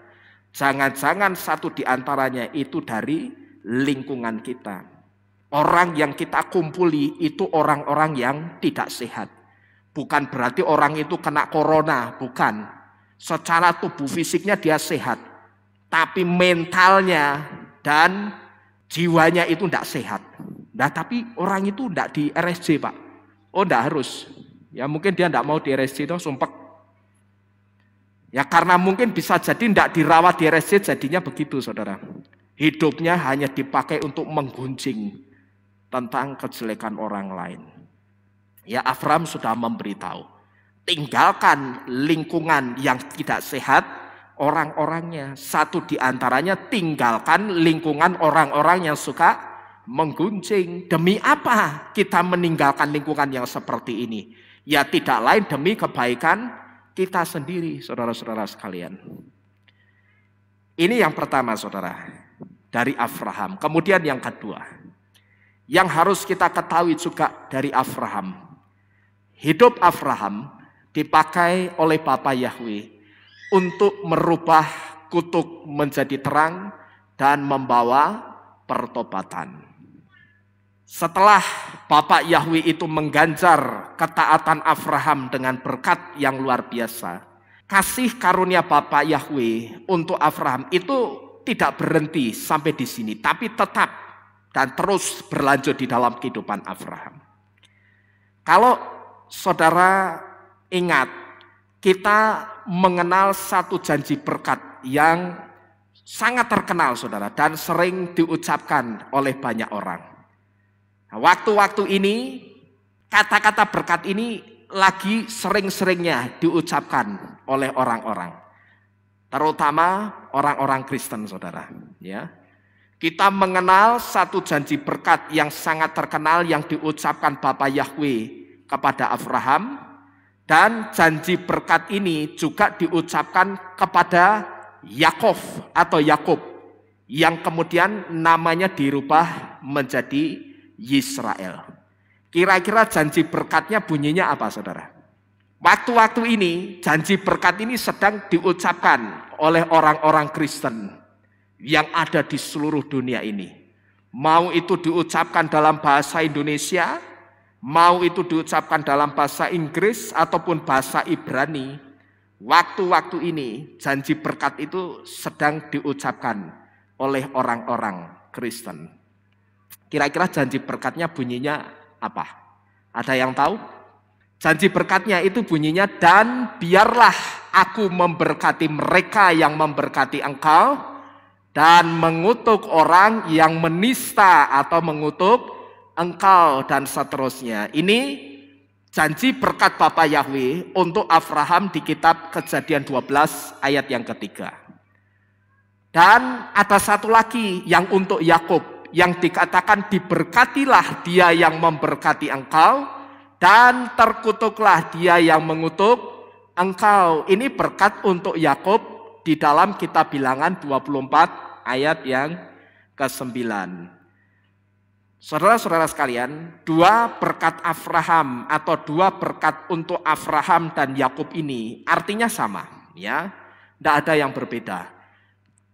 Jangan-jangan satu di antaranya itu dari lingkungan kita. Orang yang kita kumpuli itu orang-orang yang tidak sehat. Bukan berarti orang itu kena corona, bukan. Secara tubuh fisiknya dia sehat, tapi mentalnya dan jiwanya itu tidak sehat. Nah, tapi orang itu tidak di RSJ, Pak. Oh, tidak harus. Ya mungkin dia tidak mau di RSJ itu sumpah. Ya karena mungkin bisa jadi tidak dirawat di RSC jadinya begitu saudara. Hidupnya hanya dipakai untuk menggunjing tentang kejelekan orang lain. Ya Abraham sudah memberitahu, tinggalkan lingkungan yang tidak sehat orang-orangnya. Satu di antaranya tinggalkan lingkungan orang-orang yang suka menggunjing. Demi apa kita meninggalkan lingkungan yang seperti ini? Ya tidak lain demi kebaikan kita sendiri, saudara-saudara sekalian. Ini yang pertama saudara, dari Abraham. Kemudian yang kedua, yang harus kita ketahui juga dari Abraham. Hidup Abraham dipakai oleh Bapa Yahweh untuk merubah kutuk menjadi terang dan membawa pertobatan. Setelah Bapak Yahweh itu mengganjar ketaatan Abraham dengan berkat yang luar biasa, kasih karunia Bapak Yahweh untuk Abraham itu tidak berhenti sampai di sini, tapi tetap dan terus berlanjut di dalam kehidupan Abraham. Kalau saudara ingat, kita mengenal satu janji berkat yang sangat terkenal saudara dan sering diucapkan oleh banyak orang. Nah, waktu-waktu ini kata-kata berkat ini lagi sering-seringnya diucapkan oleh orang-orang, terutama orang-orang Kristen saudara. Ya, kita mengenal satu janji berkat yang sangat terkenal yang diucapkan Bapa Yahweh kepada Abraham, dan janji berkat ini juga diucapkan kepada Yakov atau Yakub yang kemudian namanya dirubah menjadi Yisrael. Kira-kira janji berkatnya bunyinya apa saudara? Waktu-waktu ini janji berkat ini sedang diucapkan oleh orang-orang Kristen yang ada di seluruh dunia ini. Mau itu diucapkan dalam bahasa Indonesia, mau itu diucapkan dalam bahasa Inggris ataupun bahasa Ibrani. Waktu-waktu ini janji berkat itu sedang diucapkan oleh orang-orang Kristen. Kira-kira janji berkatnya bunyinya apa? Ada yang tahu? Janji berkatnya itu bunyinya, dan biarlah aku memberkati mereka yang memberkati engkau, dan mengutuk orang yang menista atau mengutuk engkau, dan seterusnya. Ini janji berkat Bapa Yahweh untuk Abraham di kitab Kejadian 12 ayat yang ketiga. Dan ada satu lagi yang untuk Yakub, yang dikatakan diberkatilah dia yang memberkati engkau, dan terkutuklah dia yang mengutuk engkau. Ini berkat untuk Yakub di dalam kitab Bilangan 24 ayat yang ke-9. Saudara-saudara sekalian, dua berkat Abraham atau dua berkat untuk Abraham dan Yakub ini artinya sama, ya. Tidak ada yang berbeda.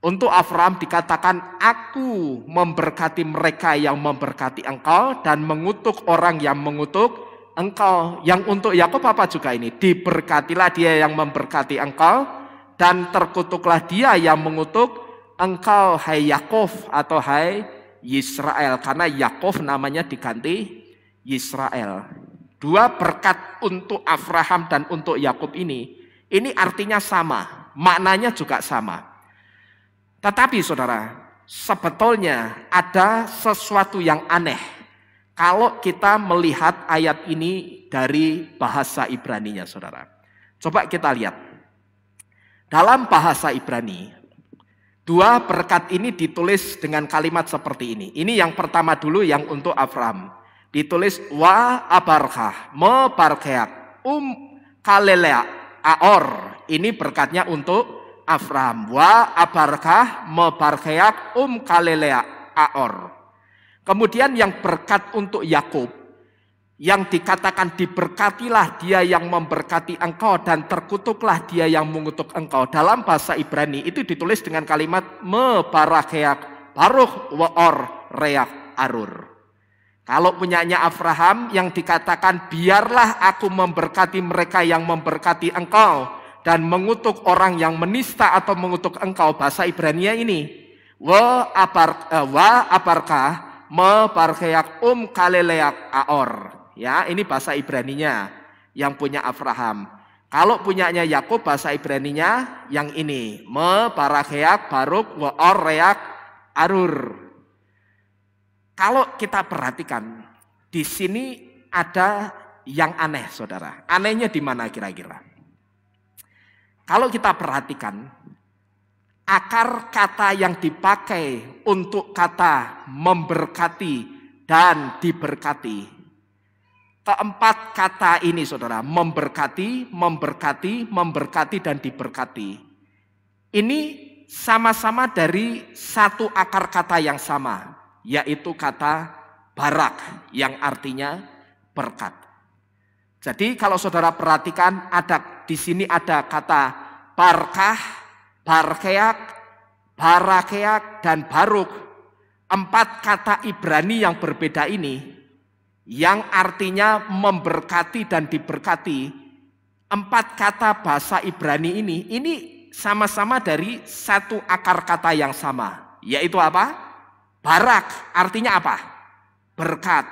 Untuk Abraham dikatakan, aku memberkati mereka yang memberkati engkau, dan mengutuk orang yang mengutuk engkau. Yang untuk Yakub apa juga ini? Diberkatilah dia yang memberkati engkau, dan terkutuklah dia yang mengutuk engkau, hai Yakov atau hai Yisrael. Karena Yakov namanya diganti Yisrael. Dua berkat untuk Abraham dan untuk Yakub ini artinya sama, maknanya juga sama. Tetapi saudara, sebetulnya ada sesuatu yang aneh kalau kita melihat ayat ini dari bahasa Ibraninya saudara. Coba kita lihat. Dalam bahasa Ibrani, dua berkat ini ditulis dengan kalimat seperti ini. Ini yang pertama dulu yang untuk Abraham. Ditulis wa abarkah mebarkeak kalelea aor. Ini berkatnya untuk Abraham. Wa abarkah mebarkeak kalelea aor. Kemudian yang berkat untuk Yakub, yang dikatakan diberkatilah dia yang memberkati engkau, dan terkutuklah dia yang mengutuk engkau. Dalam bahasa Ibrani itu ditulis dengan kalimat mebarakeak baruch waor reak arur. Kalau punyanya Abraham yang dikatakan biarlah aku memberkati mereka yang memberkati engkau, dan mengutuk orang yang menista atau mengutuk engkau, bahasa Ibrania ini wa abarkah mebarkeak kaleleak aor. Ya, ini bahasa Ibraninya yang punya Abraham. Kalau punyanya Yakub bahasa Ibraninya yang ini, me, barakeak, baruk, or, reak, arur. Kalau kita perhatikan, di sini ada yang aneh, saudara. Anehnya di mana kira-kira? Kalau kita perhatikan, akar kata yang dipakai untuk kata memberkati dan diberkati. Keempat kata ini saudara, memberkati, memberkati, memberkati, dan diberkati. Ini sama-sama dari satu akar kata yang sama, yaitu kata barak, yang artinya berkat. Jadi kalau saudara perhatikan, di sini ada kata barkah, barkeak, barakeak, dan baruk. 4 kata Ibrani yang berbeda ini, yang artinya memberkati dan diberkati. 4 kata bahasa Ibrani ini sama-sama dari satu akar kata yang sama, yaitu apa? Barak, artinya apa? Berkat.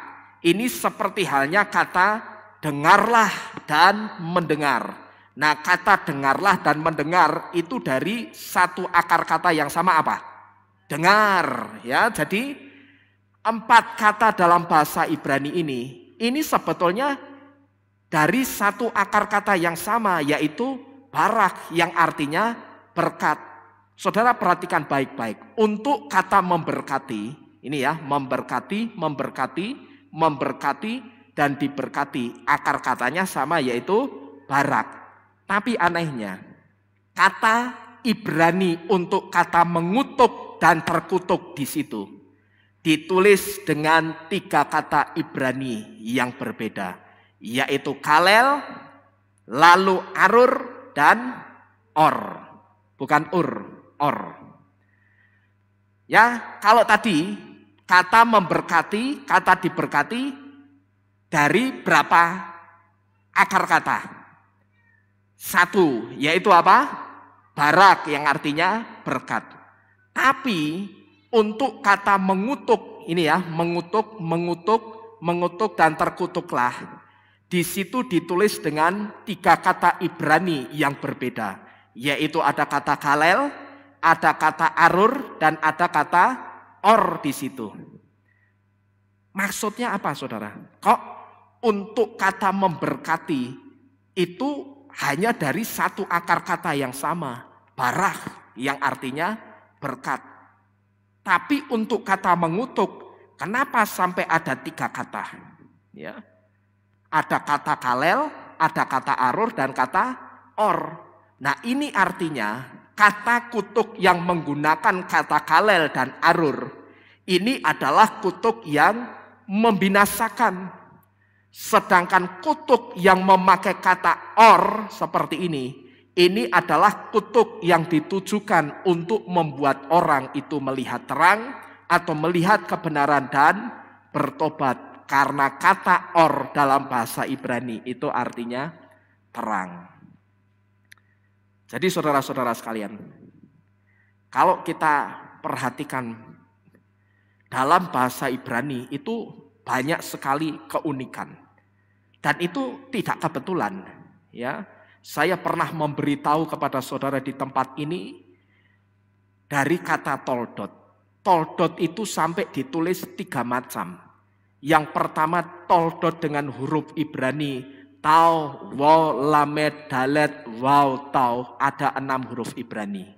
Ini seperti halnya kata dengarlah dan mendengar. Nah, kata dengarlah dan mendengar itu dari satu akar kata yang sama apa? Dengar, ya. Jadi 4 kata dalam bahasa Ibrani ini sebetulnya dari satu akar kata yang sama, yaitu barak, yang artinya berkat. Saudara perhatikan baik-baik. Untuk kata memberkati, ini ya, memberkati, memberkati, memberkati, dan diberkati. Akar katanya sama, yaitu barak. Tapi anehnya, kata Ibrani untuk kata mengutuk dan terkutuk di situ ditulis dengan 3 kata Ibrani yang berbeda, yaitu kalel, lalu arur, dan or. Bukan or. Ya, kalau tadi kata memberkati, kata diberkati dari berapa akar kata? 1, yaitu apa? Barak, yang artinya berkat. Tapi untuk kata mengutuk, ini ya, mengutuk, dan terkutuklah. Di situ ditulis dengan 3 kata Ibrani yang berbeda, yaitu ada kata kalel, ada kata arur, dan ada kata or di situ. Maksudnya apa, saudara? Kok untuk kata memberkati itu hanya dari satu akar kata yang sama, barak, yang artinya berkat. Tapi untuk kata mengutuk, kenapa sampai ada 3 kata? Ya. Ada kata kalel, ada kata arur, dan kata or. Nah, ini artinya kata kutuk yang menggunakan kata kalel dan arur, ini adalah kutuk yang membinasakan. Sedangkan kutuk yang memakai kata or seperti ini adalah kutuk yang ditujukan untuk membuat orang itu melihat terang atau melihat kebenaran dan bertobat. Karena kata or dalam bahasa Ibrani itu artinya terang. Jadi saudara-saudara sekalian, kalau kita perhatikan dalam bahasa Ibrani itu banyak sekali keunikan. Dan itu tidak kebetulan, ya. Saya pernah memberitahu kepada saudara di tempat ini dari kata toldot. Toldot itu sampai ditulis 3 macam. Yang pertama toldot dengan huruf Ibrani, tau, waw, lamed, dalet, waw, tau. Ada 6 huruf Ibrani.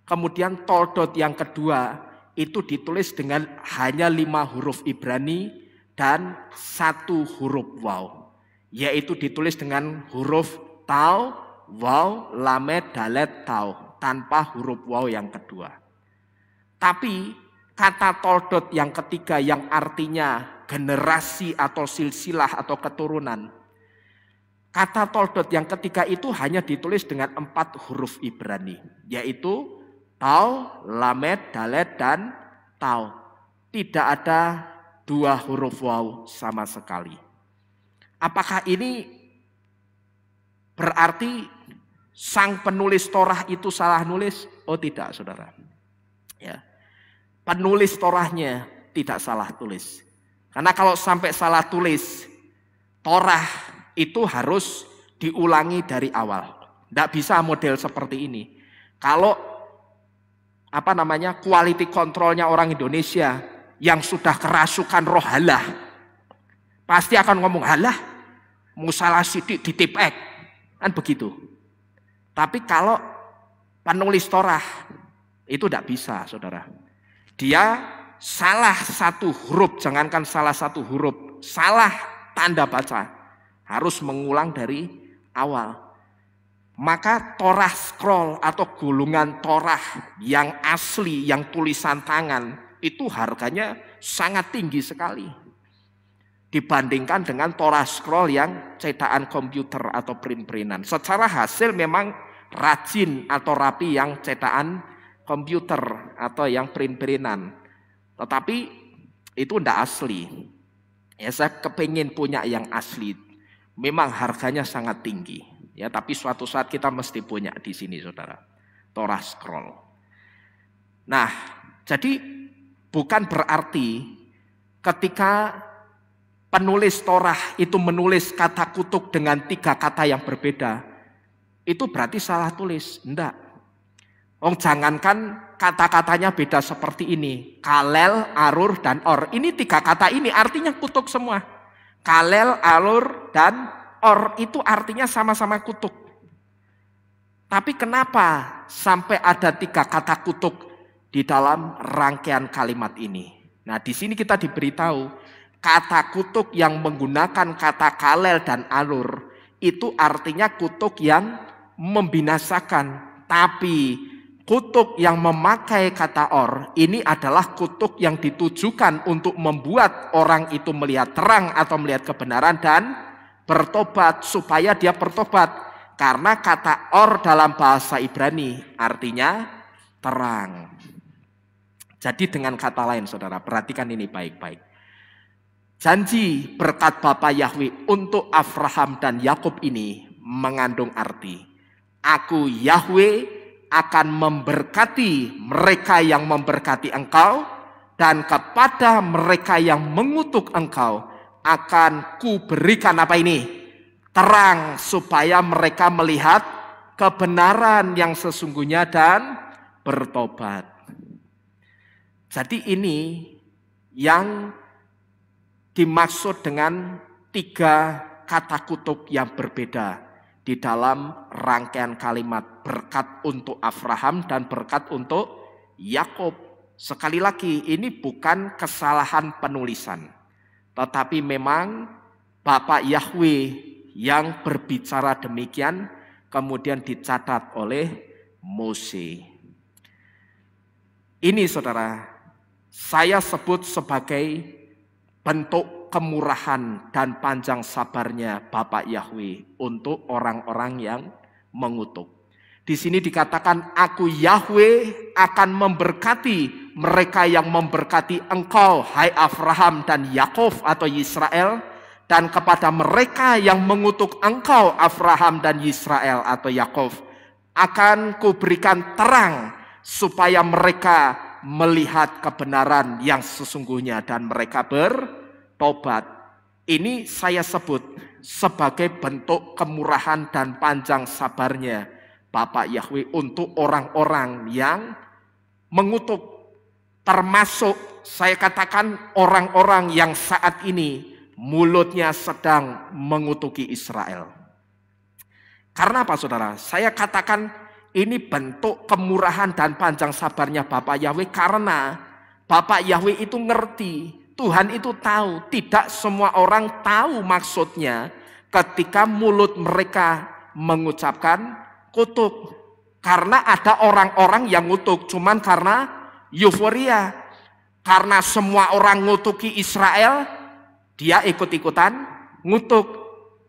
Kemudian toldot yang kedua itu ditulis dengan hanya 5 huruf Ibrani dan 1 huruf waw. Yaitu ditulis dengan huruf tau, waw, lamed, dalet, tau, tanpa huruf waw yang kedua. Tapi kata toldot yang ketiga yang artinya generasi atau silsilah atau keturunan, kata toldot yang ketiga itu hanya ditulis dengan 4 huruf Ibrani, yaitu tau, lamed, dalet, dan tau. Tidak ada 2 huruf waw sama sekali. Apakah ini berarti sang penulis Torah itu salah nulis? Oh tidak, saudara. Ya. Penulis Torahnya tidak salah tulis. Karena kalau sampai salah tulis, Torah itu harus diulangi dari awal. Tidak bisa model seperti ini. Kalau quality controlnya orang Indonesia yang sudah kerasukan roh halah, pasti akan ngomong halah, musalah sidik ditipek, kan begitu. Tapi kalau penulis Torah itu tidak bisa, saudara. Dia salah satu huruf, jangankan salah satu huruf, salah tanda baca, harus mengulang dari awal. Maka Torah scroll atau gulungan Torah yang asli, yang tulisan tangan, itu harganya sangat tinggi sekali. Dibandingkan dengan Torah scroll yang cetakan komputer atau print-printan. Secara hasil memang rajin atau rapi yang cetakan komputer atau yang print-printan. Tetapi itu tidak asli. Ya, saya kepingin punya yang asli. Memang harganya sangat tinggi. Ya, tapi suatu saat kita mesti punya di sini, saudara. Torah scroll. Nah, jadi bukan berarti ketika penulis Torah itu menulis kata kutuk dengan 3 kata yang berbeda, itu berarti salah tulis. Enggak. Jangankan kata-katanya beda seperti ini. Kalel, arur, dan or. Ini 3 kata ini artinya kutuk semua. Kalel, arur, dan or itu artinya sama-sama kutuk. Tapi kenapa sampai ada 3 kata kutuk di dalam rangkaian kalimat ini? Nah, di sini kita diberitahu kata kutuk yang menggunakan kata kalel dan alur itu artinya kutuk yang membinasakan. Tapi kutuk yang memakai kata or ini adalah kutuk yang ditujukan untuk membuat orang itu melihat terang atau melihat kebenaran dan bertobat, supaya dia bertobat. Karena kata or dalam bahasa Ibrani artinya terang. Jadi dengan kata lain, saudara, perhatikan ini baik-baik. Janji berkat Bapa Yahweh untuk Abraham dan Yakub ini mengandung arti, aku Yahweh akan memberkati mereka yang memberkati engkau, dan kepada mereka yang mengutuk engkau akan kuberikan apa ini? Terang, supaya mereka melihat kebenaran yang sesungguhnya dan bertobat. Jadi ini yang dimaksud dengan 3 kata kutuk yang berbeda di dalam rangkaian kalimat berkat untuk Abraham dan berkat untuk Yakub. Sekali lagi, ini bukan kesalahan penulisan. Tetapi memang Bapak Yahweh yang berbicara demikian kemudian dicatat oleh Mose. Ini, saudara, saya sebut sebagai bentuk kemurahan dan panjang sabarnya Bapak Yahweh untuk orang-orang yang mengutuk. Di sini dikatakan, aku Yahweh akan memberkati mereka yang memberkati engkau, hai Abraham dan Yakub atau Israel, dan kepada mereka yang mengutuk engkau, Abraham dan Israel atau Yakub, akan kuberikan terang supaya mereka melihat kebenaran yang sesungguhnya dan mereka bertobat. Ini saya sebut sebagai bentuk kemurahan dan panjang sabarnya Bapak Yahweh untuk orang-orang yang mengutuk, termasuk saya katakan orang-orang yang saat ini mulutnya sedang mengutuki Israel. Karena apa, saudara? Saya katakan ini bentuk kemurahan dan panjang sabarnya Bapak Yahweh karena Bapak Yahweh itu ngerti, Tuhan itu tahu, tidak semua orang tahu maksudnya ketika mulut mereka mengucapkan kutuk. Karena ada orang-orang yang ngutuk cuman karena euforia. Karena semua orang ngutuki Israel, dia ikut-ikutan ngutuk.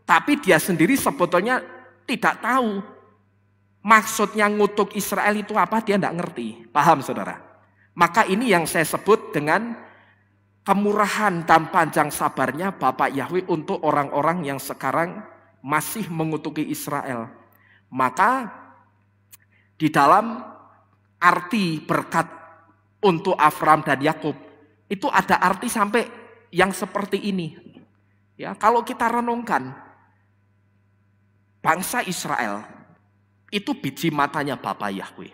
Tapi dia sendiri sebetulnya tidak tahu maksudnya ngutuk Israel itu apa, dia tidak ngerti. Paham, saudara? Maka ini yang saya sebut dengan kemurahan dan panjang sabarnya Bapak Yahweh untuk orang-orang yang sekarang masih mengutuki Israel. Maka di dalam arti berkat untuk Abraham dan Yakub itu ada arti sampai yang seperti ini. Ya, kalau kita renungkan, bangsa Israel itu biji matanya Bapa Yahweh.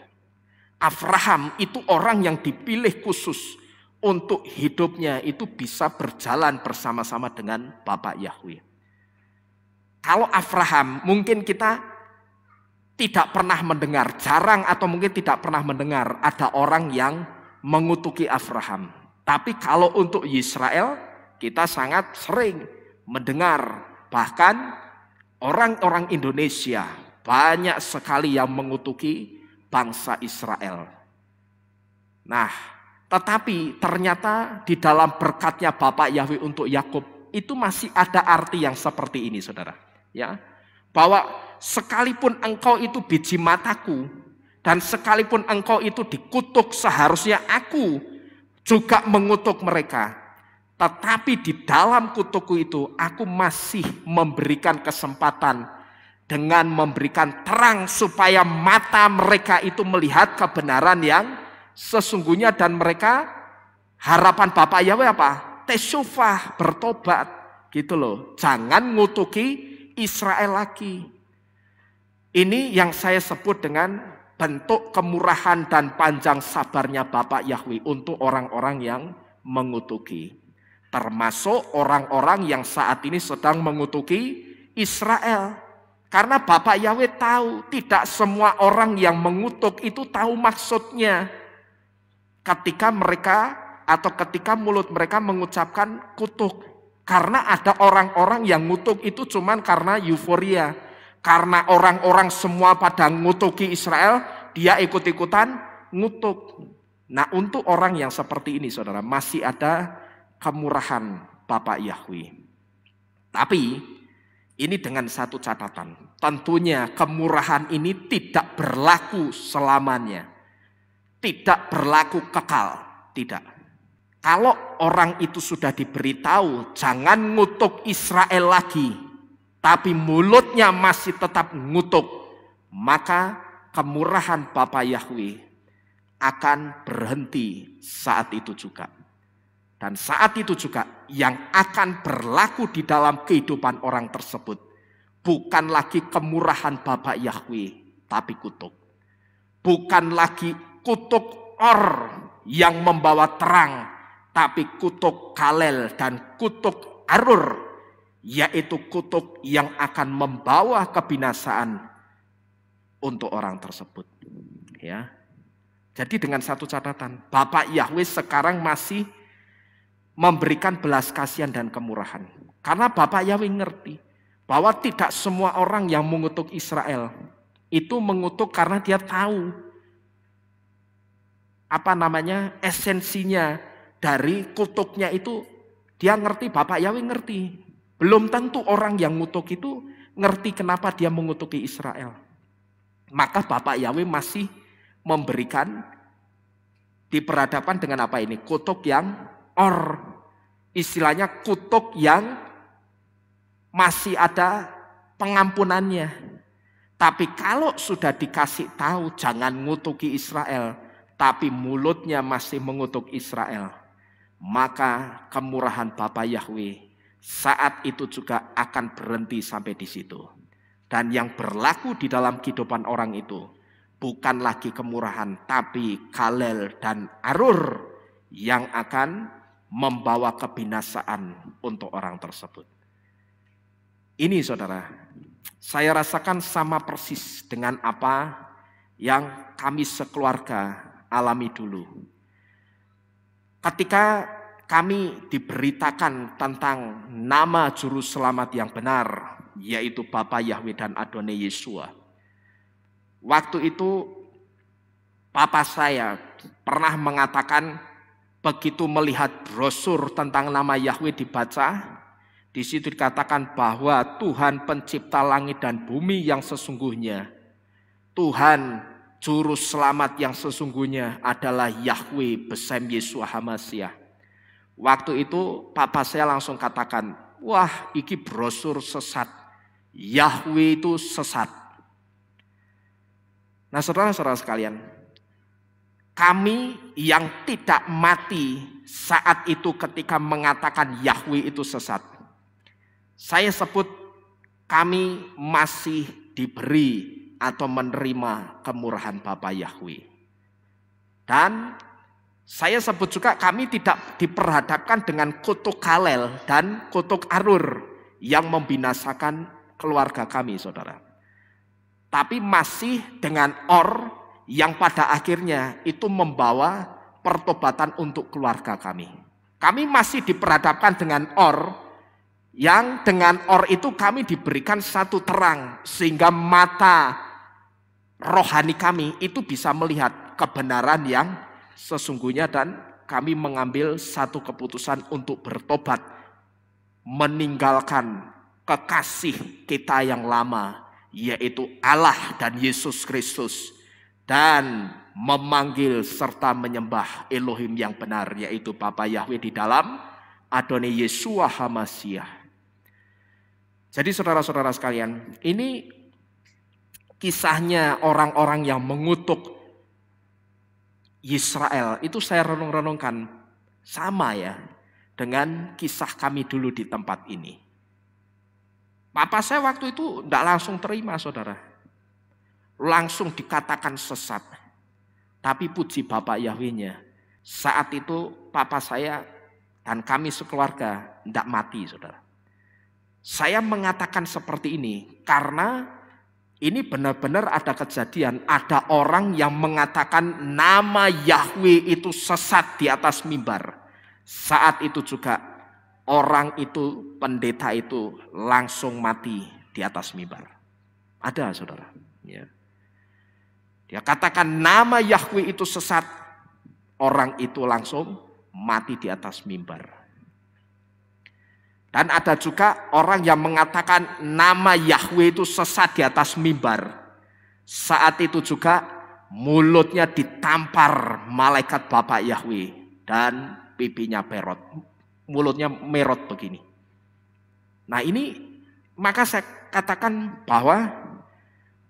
Abraham itu orang yang dipilih khusus untuk hidupnya itu bisa berjalan bersama-sama dengan Bapa Yahweh. Kalau Abraham mungkin kita tidak pernah mendengar, jarang atau mungkin tidak pernah mendengar ada orang yang mengutuki Abraham. Tapi kalau untuk Israel kita sangat sering mendengar, bahkan orang-orang Indonesia banyak sekali yang mengutuki bangsa Israel. Nah, tetapi ternyata di dalam berkatnya Bapak Yahweh untuk Yakub itu masih ada arti yang seperti ini, saudara. Ya, bahwa sekalipun engkau itu biji mataku dan sekalipun engkau itu dikutuk, seharusnya aku juga mengutuk mereka. Tetapi di dalam kutukku itu aku masih memberikan kesempatan dengan memberikan terang supaya mata mereka itu melihat kebenaran yang sesungguhnya, dan mereka harapan Bapak Yahweh apa? Tesufah, bertobat, gitu loh. Jangan ngutuki Israel lagi. Ini yang saya sebut dengan bentuk kemurahan dan panjang sabarnya Bapak Yahweh untuk orang-orang yang mengutuki. Termasuk orang-orang yang saat ini sedang mengutuki Israel. Karena Bapak Yahweh tahu tidak semua orang yang mengutuk itu tahu maksudnya. Ketika mereka atau ketika mulut mereka mengucapkan kutuk. Karena ada orang-orang yang ngutuk itu cuman karena euforia. Karena orang-orang semua pada ngutuki Israel, dia ikut-ikutan ngutuk. Nah, untuk orang yang seperti ini, saudara, masih ada kemurahan Bapak Yahweh. Tapi ini dengan satu catatan. Tentunya kemurahan ini tidak berlaku selamanya. Tidak berlaku kekal, tidak. Kalau orang itu sudah diberitahu jangan ngutuk Israel lagi, tapi mulutnya masih tetap ngutuk, maka kemurahan Bapa Yahweh akan berhenti saat itu juga. Dan saat itu juga yang akan berlaku di dalam kehidupan orang tersebut bukan lagi kemurahan Bapa Yahweh, tapi kutuk. Bukan lagi kutuk yang membawa terang, tapi kutuk kalel dan kutuk arur, yaitu kutuk yang akan membawa kebinasaan untuk orang tersebut. Ya, jadi dengan satu catatan, Bapak Yahweh sekarang masih memberikan belas kasihan dan kemurahan. Karena Bapak Yahweh ngerti bahwa tidak semua orang yang mengutuk Israel itu mengutuk karena dia tahu esensinya dari kutuknya itu. Dia ngerti, Bapak Yahweh ngerti. Belum tentu orang yang ngutuk itu ngerti kenapa dia mengutuki Israel. Maka Bapak Yahweh masih memberikan, diperhadapkan dengan apa ini? Kutuk yang istilahnya kutuk yang masih ada pengampunannya. Tapi kalau sudah dikasih tahu jangan ngutuki Israel, tapi mulutnya masih mengutuk Israel, maka kemurahan Bapa Yahweh saat itu juga akan berhenti sampai di situ. Dan yang berlaku di dalam kehidupan orang itu bukan lagi kemurahan, tapi kalel dan arur yang akan membawa kebinasaan untuk orang tersebut. Ini, saudara, saya rasakan sama persis dengan apa yang kami sekeluarga alami dulu. Ketika kami diberitakan tentang nama juru selamat yang benar, yaitu Bapa Yahweh dan Adonai Yeshua. Waktu itu papa saya pernah mengatakan begitu melihat brosur tentang nama Yahweh dibaca, di situ dikatakan bahwa Tuhan pencipta langit dan bumi yang sesungguhnya, Tuhan Juru selamat yang sesungguhnya adalah Yahweh Besem Yeshua HaMashiach. Waktu itu papa saya langsung katakan, wah iki brosur sesat. Yahweh itu sesat. Nah saudara-saudara sekalian, kami yang tidak mati saat itu ketika mengatakan Yahweh itu sesat, saya sebut kami masih diberi atau menerima kemurahan Bapa Yahweh. Dan saya sebut juga kami tidak diperhadapkan dengan kutuk kalel dan kutuk arur yang membinasakan keluarga kami, saudara. Tapi masih dengan yang pada akhirnya itu membawa pertobatan untuk keluarga kami. Kami masih diperhadapkan dengan yang dengan itu kami diberikan satu terang sehingga mata rohani kami itu bisa melihat kebenaran yang sesungguhnya dan kami mengambil satu keputusan untuk bertobat, meninggalkan kekasih kita yang lama, yaitu Allah dan Yesus Kristus, dan memanggil serta menyembah Elohim yang benar, yaitu Bapa Yahweh di dalam Adonai Yeshua HaMashiach. Jadi saudara-saudara sekalian, ini kisahnya orang-orang yang mengutuk Israel. Itu saya renung-renungkan sama ya dengan kisah kami dulu di tempat ini. Papa saya waktu itu tidak langsung terima, saudara. Langsung dikatakan sesat. Tapi puji Bapak Yahweh-nya, saat itu papa saya dan kami sekeluarga tidak mati, saudara. Saya mengatakan seperti ini karena ini benar-benar ada kejadian. Ada orang yang mengatakan nama Yahweh itu sesat di atas mimbar. Saat itu juga orang itu, pendeta itu langsung mati di atas mimbar. Ada, saudara. Ya. Dia katakan nama Yahweh itu sesat. Orang itu langsung mati di atas mimbar. Dan ada juga orang yang mengatakan nama Yahweh itu sesat di atas mimbar. Saat itu juga mulutnya ditampar malaikat Bapak Yahweh dan pipinya perot. Mulutnya merot begini. Nah ini maka saya katakan bahwa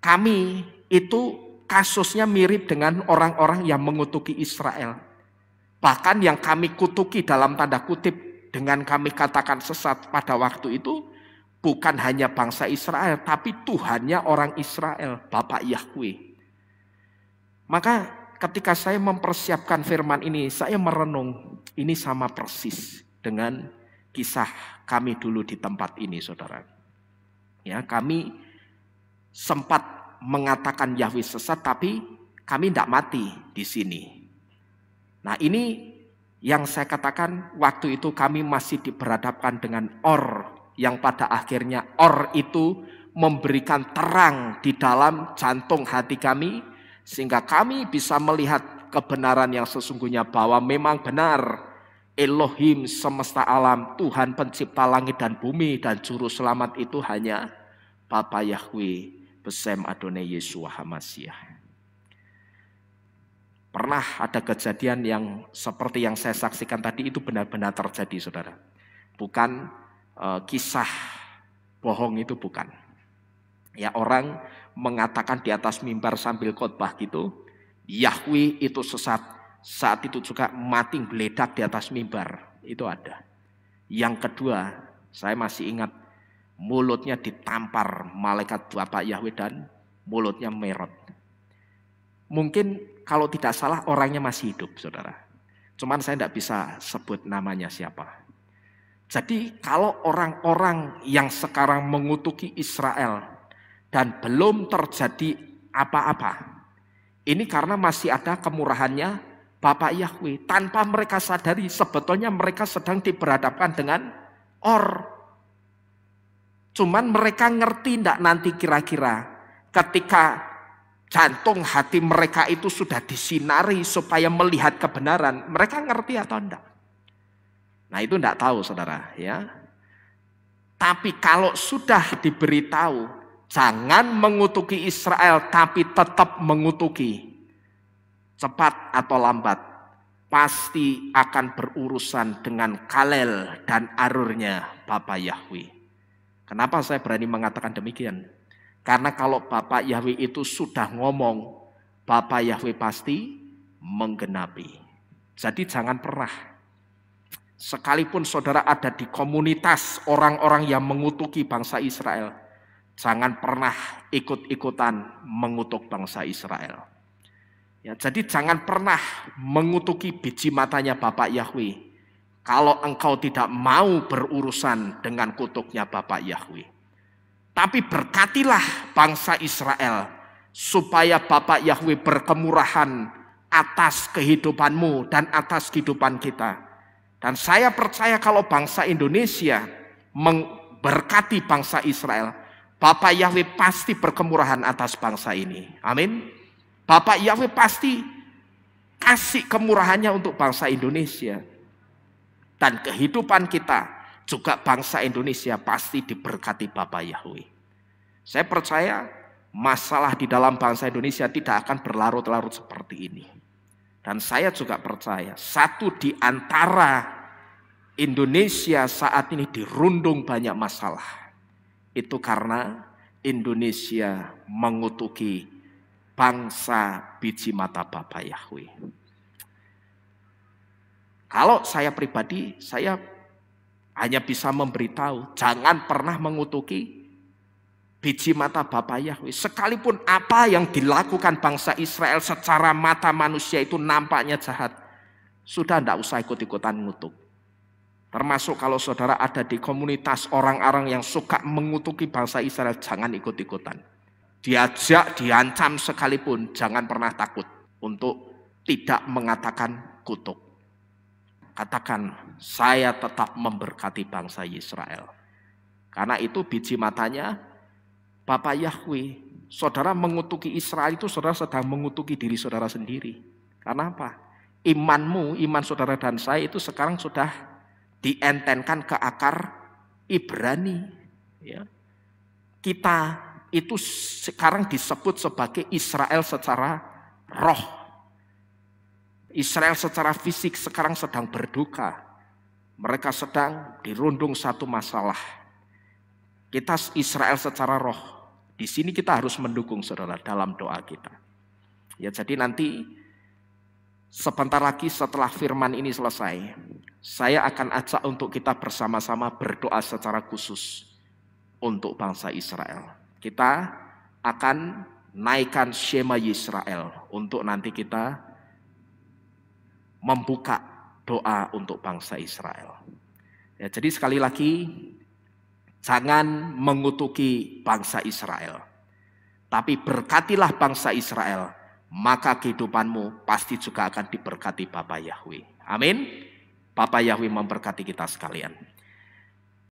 kami itu kasusnya mirip dengan orang-orang yang mengutuki Israel. Bahkan yang kami kutuki dalam tanda kutip dengan kami katakan sesat pada waktu itu bukan hanya bangsa Israel, tapi Tuhannya orang Israel, Bapak Yahweh. Maka ketika saya mempersiapkan firman ini, saya merenung, ini sama persis dengan kisah kami dulu di tempat ini, saudara. Ya, kami sempat mengatakan Yahweh sesat, tapi kami tidak mati di sini. Nah ini yang saya katakan waktu itu kami masih diperhadapkan dengan yang pada akhirnya itu memberikan terang di dalam jantung hati kami sehingga kami bisa melihat kebenaran yang sesungguhnya bahwa memang benar Elohim semesta alam, Tuhan pencipta langit dan bumi dan juru selamat itu hanya Bapa Yahweh Besem Adonai Yeshua HaMashiach. Pernah ada kejadian yang seperti yang saya saksikan tadi itu benar-benar terjadi, saudara. Bukan kisah bohong, itu bukan. Ya, orang mengatakan di atas mimbar sambil khotbah gitu, Yahweh itu sesat. Saat itu juga mati geledak di atas mimbar. Itu ada. Yang kedua, saya masih ingat mulutnya ditampar malaikat Bapak Yahweh dan mulutnya merot. Mungkin kalau tidak salah orangnya masih hidup, saudara. Cuman saya tidak bisa sebut namanya siapa. Jadi kalau orang-orang yang sekarang mengutuki Israel dan belum terjadi apa-apa, ini karena masih ada kemurahannya Bapak Yahweh. Tanpa mereka sadari sebetulnya mereka sedang diperhadapkan dengan Cuman mereka ngerti tidak nanti kira-kira ketika jantung hati mereka itu sudah disinari supaya melihat kebenaran, mereka ngerti atau enggak? Nah itu enggak tahu, saudara, ya. Tapi kalau sudah diberitahu, jangan mengutuki Israel, tapi tetap mengutuki, cepat atau lambat, pasti akan berurusan dengan kalel dan arurnya Bapak Yahweh. Kenapa saya berani mengatakan demikian? Karena kalau Bapak Yahweh itu sudah ngomong, Bapak Yahweh pasti menggenapi. Jadi jangan pernah, sekalipun saudara ada di komunitas orang-orang yang mengutuki bangsa Israel, Jangan pernah ikut-ikutan mengutuk bangsa Israel. Ya, jadi jangan pernah mengutuki biji matanya Bapak Yahweh kalau engkau tidak mau berurusan dengan kutuknya Bapak Yahweh. Tapi berkatilah bangsa Israel supaya Bapak Yahweh berkemurahan atas kehidupanmu dan atas kehidupan kita. Dan saya percaya kalau bangsa Indonesia memberkati bangsa Israel, Bapak Yahweh pasti berkemurahan atas bangsa ini. Amin. Bapak Yahweh pasti kasih kemurahannya untuk bangsa Indonesia. Dan kehidupan kita juga bangsa Indonesia pasti diberkati Bapak Yahweh. Saya percaya masalah di dalam bangsa Indonesia tidak akan berlarut-larut seperti ini. Dan saya juga percaya satu di antara Indonesia saat ini dirundung banyak masalah. Itu karena Indonesia mengutuki bangsa biji mata Bapak Yahweh. Kalau saya pribadi, saya hanya bisa memberitahu, jangan pernah mengutuki biji mata Bapak Yahweh. Sekalipun apa yang dilakukan bangsa Israel secara mata manusia itu nampaknya jahat, sudah tidak usah ikut-ikutan ngutuk. Termasuk kalau saudara ada di komunitas orang-orang yang suka mengutuki bangsa Israel, jangan ikut-ikutan. Diajak, diancam sekalipun, jangan pernah takut untuk tidak mengatakan kutuk. Katakan, saya tetap memberkati bangsa Israel. Karena itu biji matanya Bapak Yahweh. Saudara mengutuki Israel itu saudara sedang mengutuki diri saudara sendiri. Karena apa? Imanmu, iman saudara dan saya itu sekarang sudah dientenkan ke akar Ibrani. Ya. Kita itu sekarang disebut sebagai Israel secara roh. Israel secara fisik sekarang sedang berduka. Mereka sedang dirundung satu masalah. Kita Israel secara roh. Di sini kita harus mendukung saudara dalam doa kita. Ya, jadi nanti sebentar lagi setelah firman ini selesai, saya akan ajak untuk kita bersama-sama berdoa secara khusus untuk bangsa Israel. Kita akan naikkan Shema Yisrael untuk nanti kita membuka doa untuk bangsa Israel. Ya, jadi sekali lagi, jangan mengutuki bangsa Israel. Tapi berkatilah bangsa Israel, maka kehidupanmu pasti juga akan diberkati Bapak Yahweh. Amin. Bapak Yahweh memberkati kita sekalian.